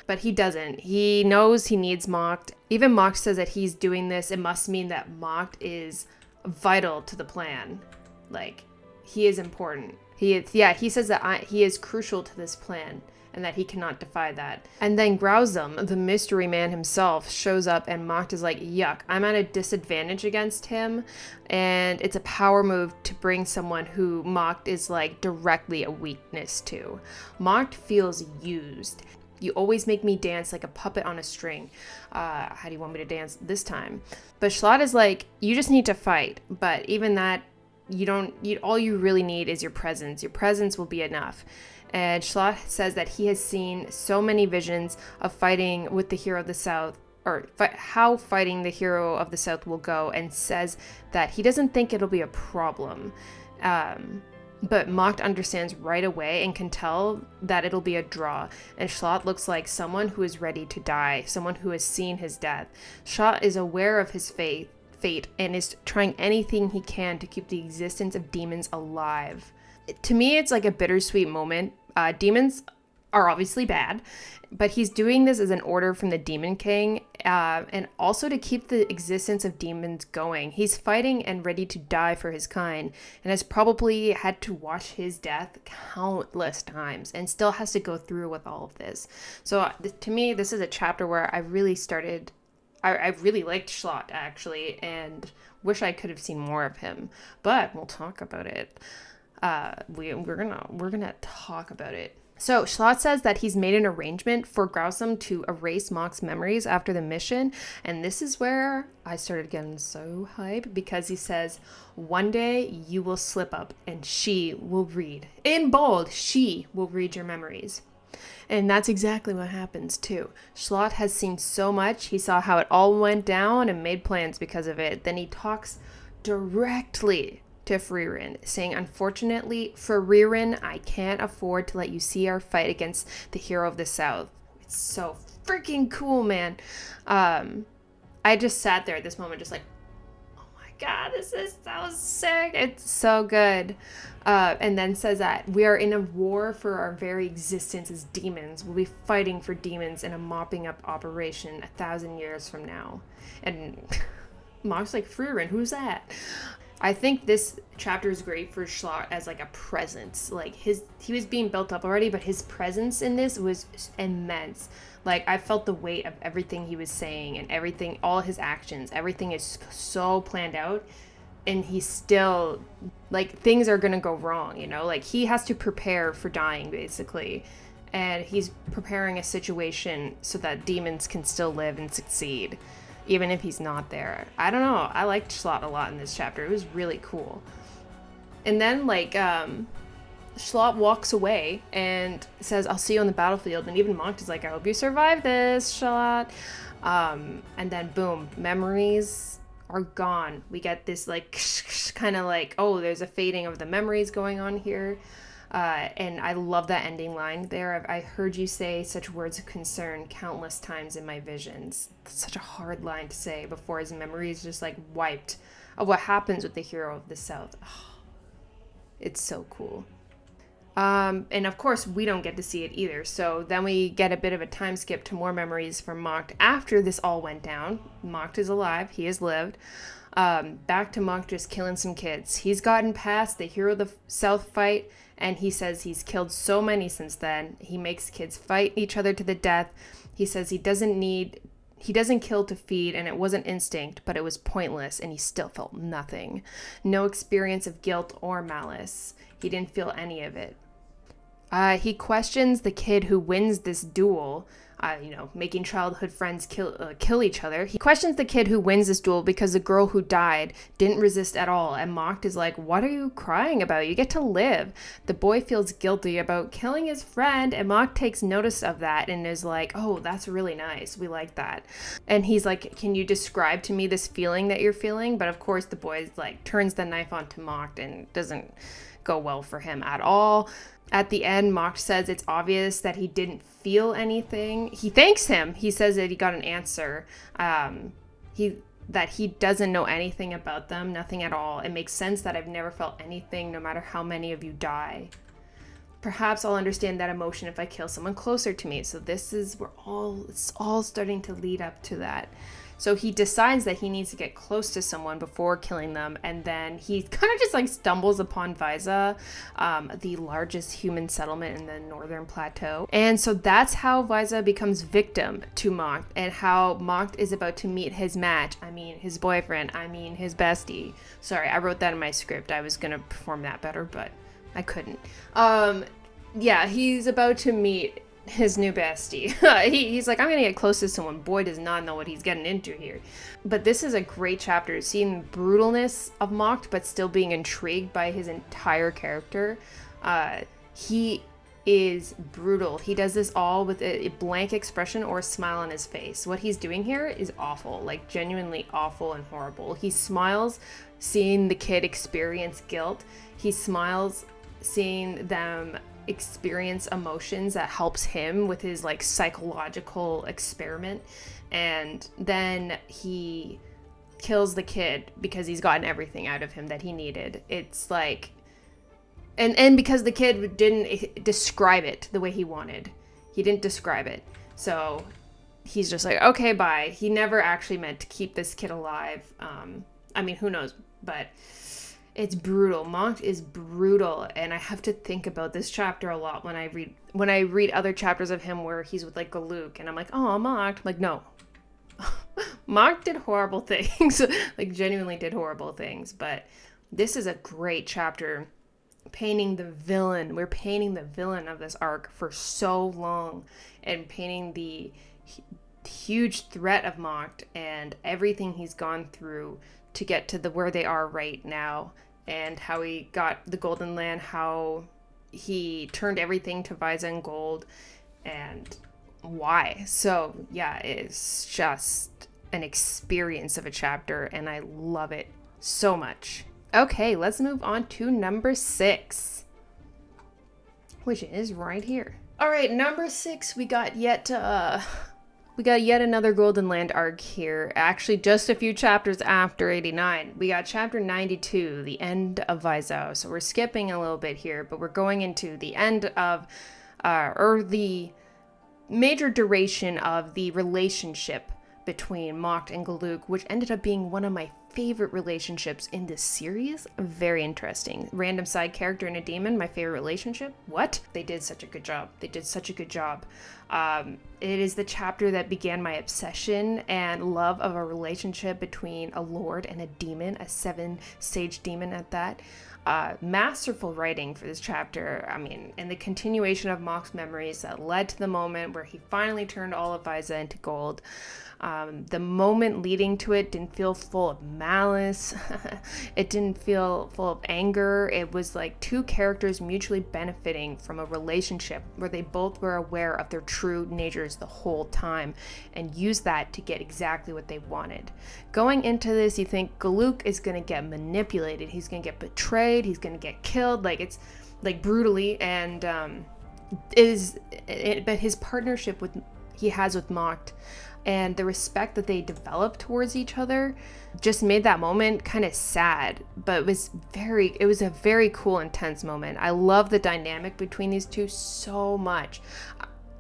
But he doesn't. He knows he needs Macht. Even Macht says that he's doing this. It must mean that Macht is vital to the plan. Like, he is important. He says that he is crucial to this plan and that he cannot defy that. And then Grausam, the mystery man himself, shows up and Macht is like, yuck, I'm at a disadvantage against him. And it's a power move to bring someone who Macht is like directly a weakness to. Macht feels used. You always make me dance like a puppet on a string. How do you want me to dance this time? But Schlott is like, you just need to fight. But even that, all you really need is your presence. Your presence will be enough. And Schlott says that he has seen so many visions of fighting with the hero of the South, or how fighting the hero of the South will go, and says that he doesn't think it'll be a problem. But Macht understands right away and can tell that it'll be a draw. And Schlott looks like someone who is ready to die, someone who has seen his death. Schlott is aware of his fate and is trying anything he can to keep the existence of demons alive. To me, it's like a bittersweet moment. Demons are obviously bad, but he's doing this as an order from the Demon King, and also to keep the existence of demons going. He's fighting and ready to die for his kind, and has probably had to watch his death countless times, and still has to go through with all of this. So to me, this is a chapter where I really liked Schlott, actually, and wish I could have seen more of him. But we'll talk about it. We're gonna talk about it. So Schlott says that he's made an arrangement for Grausam to erase Macht's memories after the mission, and this is where I started getting so hyped, because he says, one day you will slip up and she will read. In bold, she will read your memories. And that's exactly what happens too. Schlott has seen so much. He saw how it all went down and made plans because of it. Then he talks directly to Frieren, saying, unfortunately, for Frieren, I can't afford to let you see our fight against the hero of the South. It's so freaking cool, man. I just sat there at this moment just like, oh my god, this is so sick. It's so good. And then says that we are in a war for our very existence as demons. We'll be fighting for demons in a mopping up operation 1,000 years from now. And Macht's like, Frieren, who's that? I think this chapter is great for Schlott as like a presence. Like he was being built up already, but his presence in this was immense. Like I felt the weight of everything he was saying and everything, all his actions, everything is so planned out, and he's still like, things are gonna go wrong, you know, like he has to prepare for dying basically, and he's preparing a situation so that demons can still live and succeed even if he's not there. I don't know. I liked Schlott a lot in this chapter. It was really cool. And then, like, Schlott walks away and says, I'll see you on the battlefield. And even Macht is like, I hope you survive this, Schlott. And then, boom, memories are gone. We get this, like, kind of like, oh, there's a fading of the memories going on here. And I love that ending line there. I heard you say such words of concern countless times in my visions. That's such a hard line to say before his memory is just like wiped of what happens with the hero of the South. Oh, it's so cool. And of course, we don't get to see it either. So then we get a bit of a time skip to more memories from Macht after this all went down. Macht is alive. He has lived. Back to Macht just killing some kids. He's gotten past the hero of the South fight, and he says he's killed so many since then. He makes kids fight each other to the death. He says he doesn't kill to feed, and it wasn't instinct, but it was pointless, and he still felt nothing. No experience of guilt or malice. He didn't feel any of it. He questions the kid who wins this duel, making childhood friends kill each other. He questions the kid who wins this duel because the girl who died didn't resist at all. And Macht is like, what are you crying about? You get to live. The boy feels guilty about killing his friend, and Macht takes notice of that and is like, oh, that's really nice. We like that. And he's like, can you describe to me this feeling that you're feeling? But of course the boy like turns the knife onto Macht, and it doesn't go well for him at all. At the end, Macht says it's obvious that he didn't feel anything. He thanks him. He says that he got an answer. That he doesn't know anything about them, nothing at all. It makes sense that I've never felt anything, no matter how many of you die. Perhaps I'll understand that emotion if I kill someone closer to me. So it's all starting to lead up to that. So he decides that he needs to get close to someone before killing them, and then he kind of just like stumbles upon Vyza, the largest human settlement in the northern plateau. And so that's how Vyza becomes victim to Macht, and how Macht is about to meet his match. His boyfriend, his bestie. Sorry, I wrote that in my script. I was gonna perform that better, but I couldn't. He's about to meet his new bestie. He's like, I'm gonna get close to someone. Boy does not know what he's getting into here. But this is a great chapter, seeing the brutalness of Mocked, but still being intrigued by his entire character. He is brutal. He does this all with a blank expression or a smile on his face. What he's doing here is awful, like genuinely awful and horrible. He smiles seeing the kid experience guilt. He smiles seeing them experience emotions that helps him with his like psychological experiment. And then he kills the kid because he's gotten everything out of him that he needed. It's like, and because the kid didn't describe it the way he wanted. He didn't describe it. So he's just like, okay, bye. He never actually meant to keep this kid alive. I mean, who knows? But it's brutal. Mocked is brutal, and I have to think about this chapter a lot when I read other chapters of him where he's with like Gluck, and I'm like, oh, Mocked. I'm like, no. Mocked did horrible things. Like genuinely did horrible things. But this is a great chapter. Painting the villain. We're painting the villain of this arc for so long, and painting the huge threat of Mocked and everything he's gone through to get to where they are right now, and how he got the Golden Land, how he turned everything to Visa and gold, and why. So yeah, it's just an experience of a chapter, and I love it so much. Okay, let's move on to number 6, which is right here. All right, number 6, we got yet another Golden Land arc here. Actually, just a few chapters after 89. We got chapter 92, the end of Vizao. So we're skipping a little bit here, but we're going into the end of, or the major duration of the relationship between Mocked and Gluck, which ended up being one of my favorite relationships in this series. Very interesting. Random side character and a demon, my favorite relationship. What? They did such a good job. It is the chapter that began my obsession and love of a relationship between a lord and a demon, a 7-stage demon at that. Masterful writing for this chapter. I mean, and the continuation of Mock's memories that led to the moment where he finally turned all of Visa into gold. The moment leading to it didn't feel full of malice. It didn't feel full of anger. It was like two characters mutually benefiting from a relationship where they both were aware of their true natures the whole time and used that to get exactly what they wanted. Going into this, you think Gluck is going to get manipulated. He's going to get betrayed. He's going to get killed. Like, it's like brutally, and but his partnership he has with Mocked and the respect that they develop towards each other just made that moment kind of sad, but it was a very cool, intense moment. I love the dynamic between these two so much.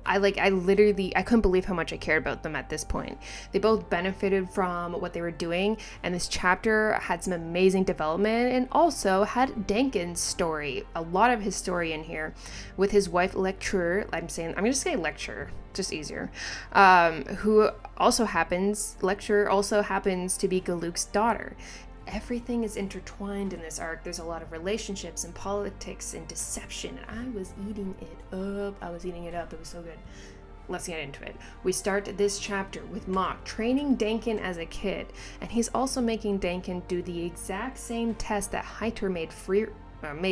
I couldn't believe how much I cared about them at this point. They both benefited from what they were doing, and this chapter had some amazing development and also had Danken's story, a lot of his story in here, with his wife Lecture. I'm going to say Lecture, just easier, Lecture also happens to be Gluck's daughter. Everything is intertwined in this arc. There's a lot of relationships and politics and deception. I was eating it up. It was so good. Let's get into it. We start this chapter with Mock training Danken as a kid, and he's also making Danken do the exact same test that Heiter made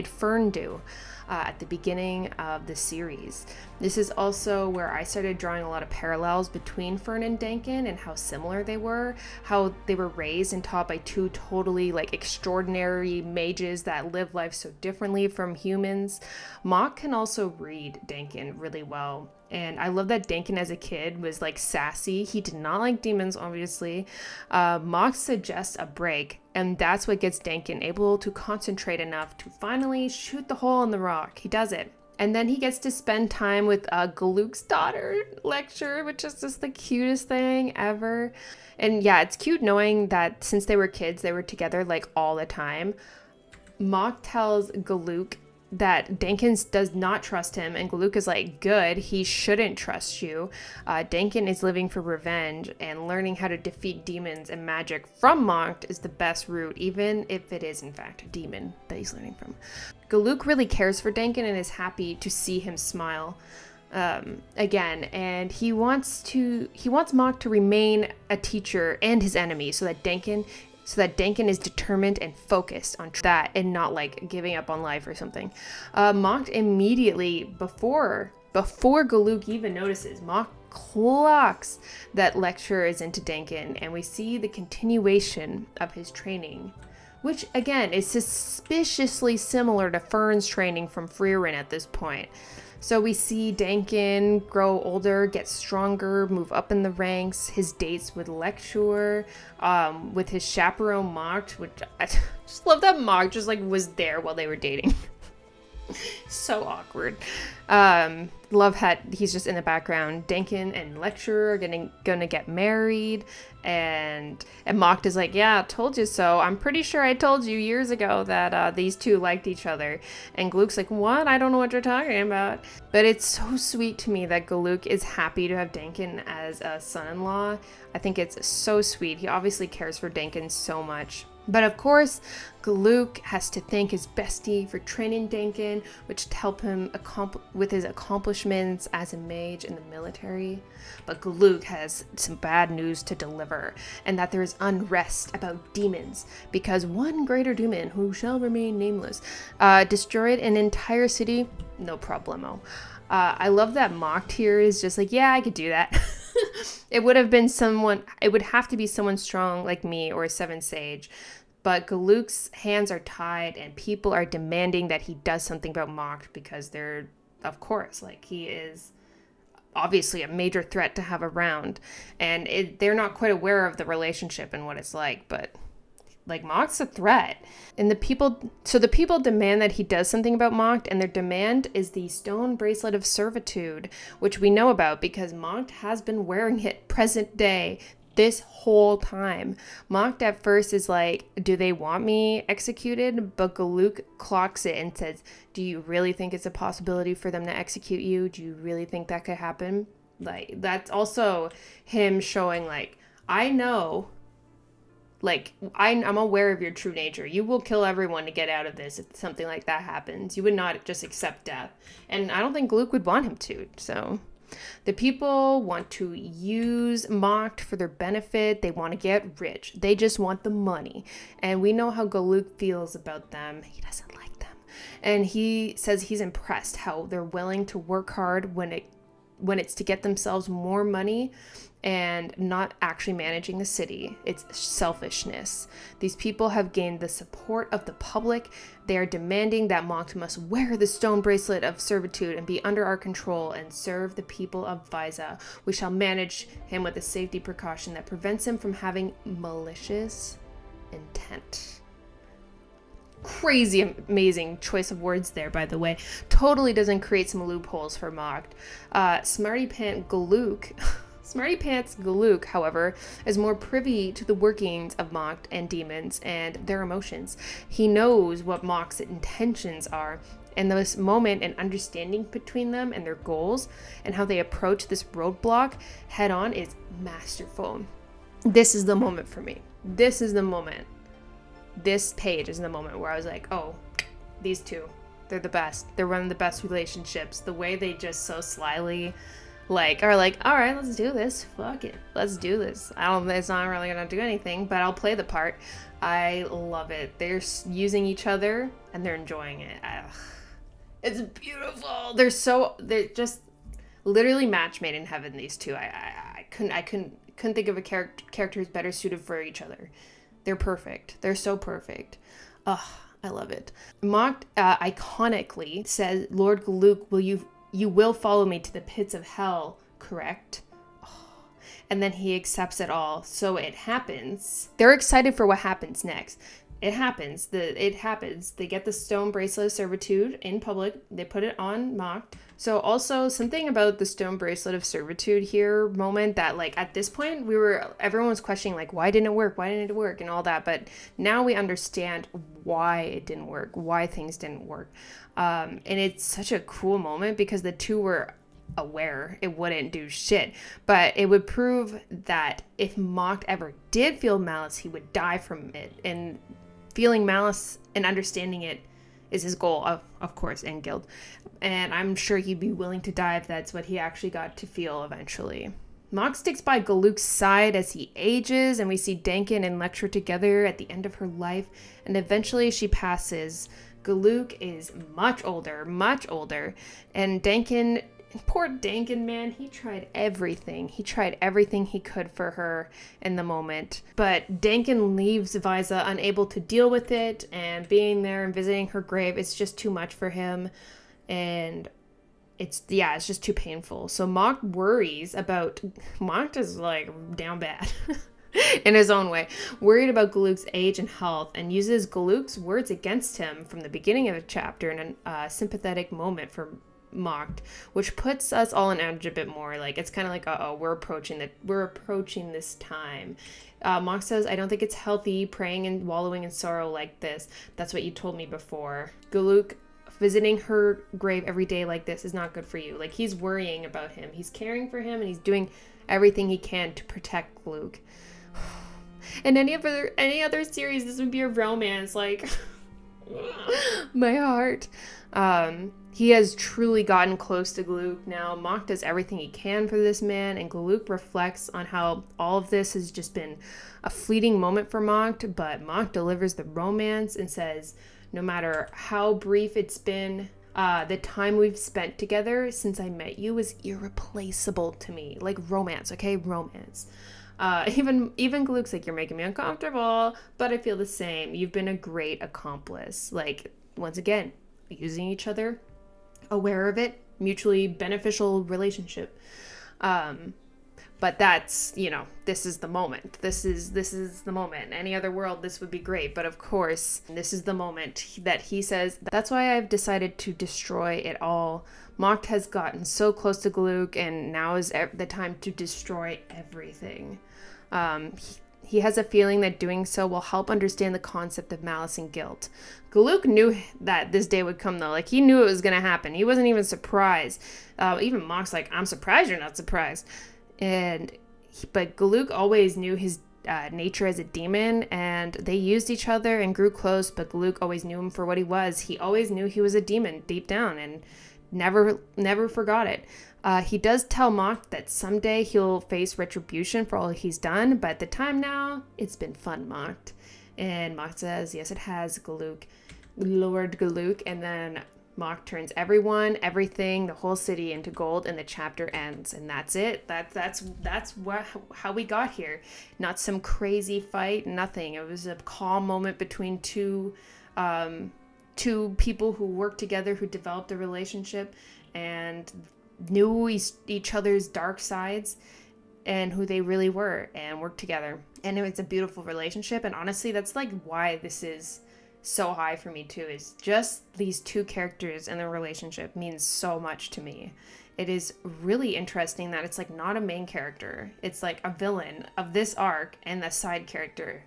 Fern do at the beginning of the series. This is also where I started drawing a lot of parallels between Fern and Danken and how similar they were, how they were raised and taught by two totally like extraordinary mages that live life so differently from humans. Mock can also read Danken really well. And I love that Danken as a kid was like sassy. He did not like demons, obviously. Mock suggests a break, and that's what gets Danken able to concentrate enough to finally shoot the hole in the rock. He does it. And then he gets to spend time with Gluck's daughter, Lecture, which is just the cutest thing ever. And yeah, it's cute knowing that since they were kids, they were together like all the time. Mock tells Gluck that Danken does not trust him, and Gluck is like, good, he shouldn't trust you. Danken is living for revenge, and learning how to defeat demons and magic from Mocked is the best route, even if it is in fact a demon that he's learning from. Gluck really cares for Danken and is happy to see him smile. again, and he wants Mach to remain a teacher and his enemy, so that Denkin is determined and focused on that and not like giving up on life or something. Mach immediately, before Gluck even notices, Mach clocks that lecturer is into Denkin, and we see the continuation of his training, which again is suspiciously similar to Fern's training from Frieren at this point. So we see Denkin grow older, get stronger, move up in the ranks, his dates with lecturer, with his chaperone Mach, which I just love that Mach just like was there while they were dating. So awkward. Love how he's just in the background. Denkin and lecturer are gonna get married, and Mach is like, yeah, told you so. I'm pretty sure I told you years ago that these two liked each other. And Gluck's like, what? I don't know what you're talking about. But it's so sweet to me that Gluck is happy to have Denkin as a son-in-law. I think it's so sweet. He obviously cares for Denkin so much. But of course, Gluck has to thank his bestie for training Denkin, which helped him with his accomplishments as a mage in the military. But Gluck has some bad news to deliver, and that there is unrest about demons, because one greater demon, who shall remain nameless, destroyed an entire city, no problemo. I love that Mach here is just like, yeah, I could do that. It would have to be someone strong like me or a 7 sage. But Gluck's hands are tied and people are demanding that he does something about Mach, because they're, of course, like, he is obviously a major threat to have around. And they're not quite aware of the relationship and what it's like, but like, Mach's a threat. And the people demand that he does something about Mach, and their demand is the stone bracelet of servitude, which we know about because Mach has been wearing it present day this whole time. Mach at first is like, do they want me executed? But Gluck clocks it and says, do you really think it's a possibility for them to execute you? Do you really think that could happen? Like, that's also him showing, like, I know, like, I'm aware of your true nature. You will kill everyone to get out of this if something like that happens. You would not just accept death. And I don't think Gluck would want him to. So the people want to use Mach for their benefit. They want to get rich. They just want the money. And we know how Gluck feels about them. He doesn't like them. And he says he's impressed how they're willing to work hard when it's to get themselves more money and not actually managing the city. It's selfishness. These people have gained the support of the public. They are demanding that Mach must wear the stone bracelet of servitude and be under our control and serve the people of Visa. We shall manage him with a safety precaution that prevents him from having malicious intent. Crazy amazing choice of words there, by the way. Totally doesn't create some loopholes for Mach. Smarty Pants Gluck, however, is more privy to the workings of Mach and demons and their emotions. He knows what Mach's intentions are, and this moment and understanding between them and their goals and how they approach this roadblock head on is masterful. This is the moment for me. This is the moment. This page is the moment where I was like, oh, these two, they're the best. They're one of the best relationships. The way they just so slyly are like, all right, let's do this. Fuck it. Let's do this. It's not really going to do anything, but I'll play the part. I love it. They're using each other and they're enjoying it. It's beautiful. They're just literally match made in heaven, these two. I couldn't think of a character who's better suited for each other. They're perfect. They're so perfect. I love it. Mach iconically says, Lord Gluck, you will follow me to the pits of hell, correct? And then he accepts it all. So it happens. They're excited for what happens next. It happens. They get the stone bracelet of servitude in public. They put it on Mach. So also something about the stone bracelet of servitude here moment that, like, at this point everyone was questioning, like, why didn't it work? Why didn't it work? And all that. But now we understand why it didn't work, why things didn't work. And it's such a cool moment because the two were aware it wouldn't do shit, but it would prove that if Mach ever did feel malice, he would die from it, and feeling malice and understanding it is his goal, of course, in Guild. And I'm sure he'd be willing to die if that's what he actually got to feel eventually. Mock sticks by Gluck's side as he ages, and we see Dankin and Lecture together at the end of her life, and eventually she passes. Gluck is much older, and Dankin, poor Dankin, man, he tried everything. He tried everything he could for her in the moment. But Dankin leaves Visa unable to deal with it, and being there and visiting her grave is just too much for him. And it's just too painful. So Mock worries about, Mock is like down bad in his own way, worried about Gluck's age and health, and uses Gluck's words against him from the beginning of the chapter in a sympathetic moment for Mocked, which puts us all on edge a bit more. Like, it's kind of like, we're approaching this time. Mock says, I don't think it's healthy praying and wallowing in sorrow like this. That's what you told me before. Gluck visiting her grave every day like this is not good for you. Like, he's worrying about him. He's caring for him, and he's doing everything he can to protect Gluck. In any other series, this would be a romance. Like, my heart. He has truly gotten close to Gluck now. Mock does everything he can for this man, and Gluck reflects on how all of this has just been a fleeting moment for Mock, but Mock delivers the romance and says, no matter how brief it's been, the time we've spent together since I met you is irreplaceable to me. Like, romance, okay? Romance. Even Gluck's like, you're making me uncomfortable, but I feel the same. You've been a great accomplice. Like, once again, using each other, aware of it, mutually beneficial relationship. But that's, this is the moment. This is the moment. Any other world, this would be great. But of course, this is the moment that he says, that's why I've decided to destroy it all. Mocked has gotten so close to Gluck, and now is the time to destroy everything. He has a feeling that doing so will help understand the concept of malice and guilt. Gluck knew that this day would come, though. Like, he knew it was going to happen. He wasn't even surprised. Even Mock's like, I'm surprised you're not surprised. But Gluck always knew his nature as a demon, and they used each other and grew close, but Gluck always knew him for what he was. He always knew he was a demon deep down and never forgot it. He does tell Mock that someday he'll face retribution for all he's done, but at the time now, it's been fun, Mock. And Mock says, yes, it has, Gluck. Lord Gluck. And then Mock turns everyone, everything, the whole city into gold, and the chapter ends. And that's it. That's how we got here. Not some crazy fight, nothing. It was a calm moment between two people who worked together, who developed a relationship and knew each other's dark sides and who they really were, and worked together. And it's a beautiful relationship. And honestly, that's like why this is so high for me too, is just these two characters and their relationship means so much to me. It is really interesting that it's like not a main character. It's like a villain of this arc and a side character.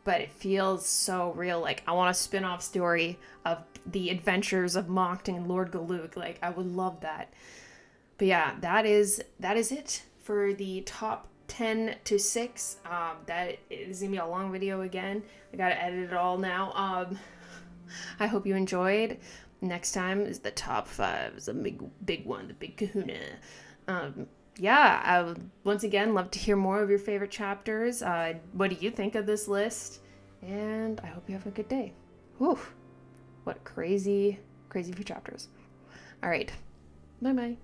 But it feels so real. Like, I want a spin-off story of the adventures of Mocked and Lord Gluck. Like, I would love that. But yeah, that is it for the top 10 to 6. That is gonna be a long video again. I gotta edit it all now. I hope you enjoyed. Next time is the top 5. It's a big one, the big kahuna. I would once again love to hear more of your favorite chapters. What do you think of this list? And I hope you have a good day. Whew, what crazy few chapters. All right, bye.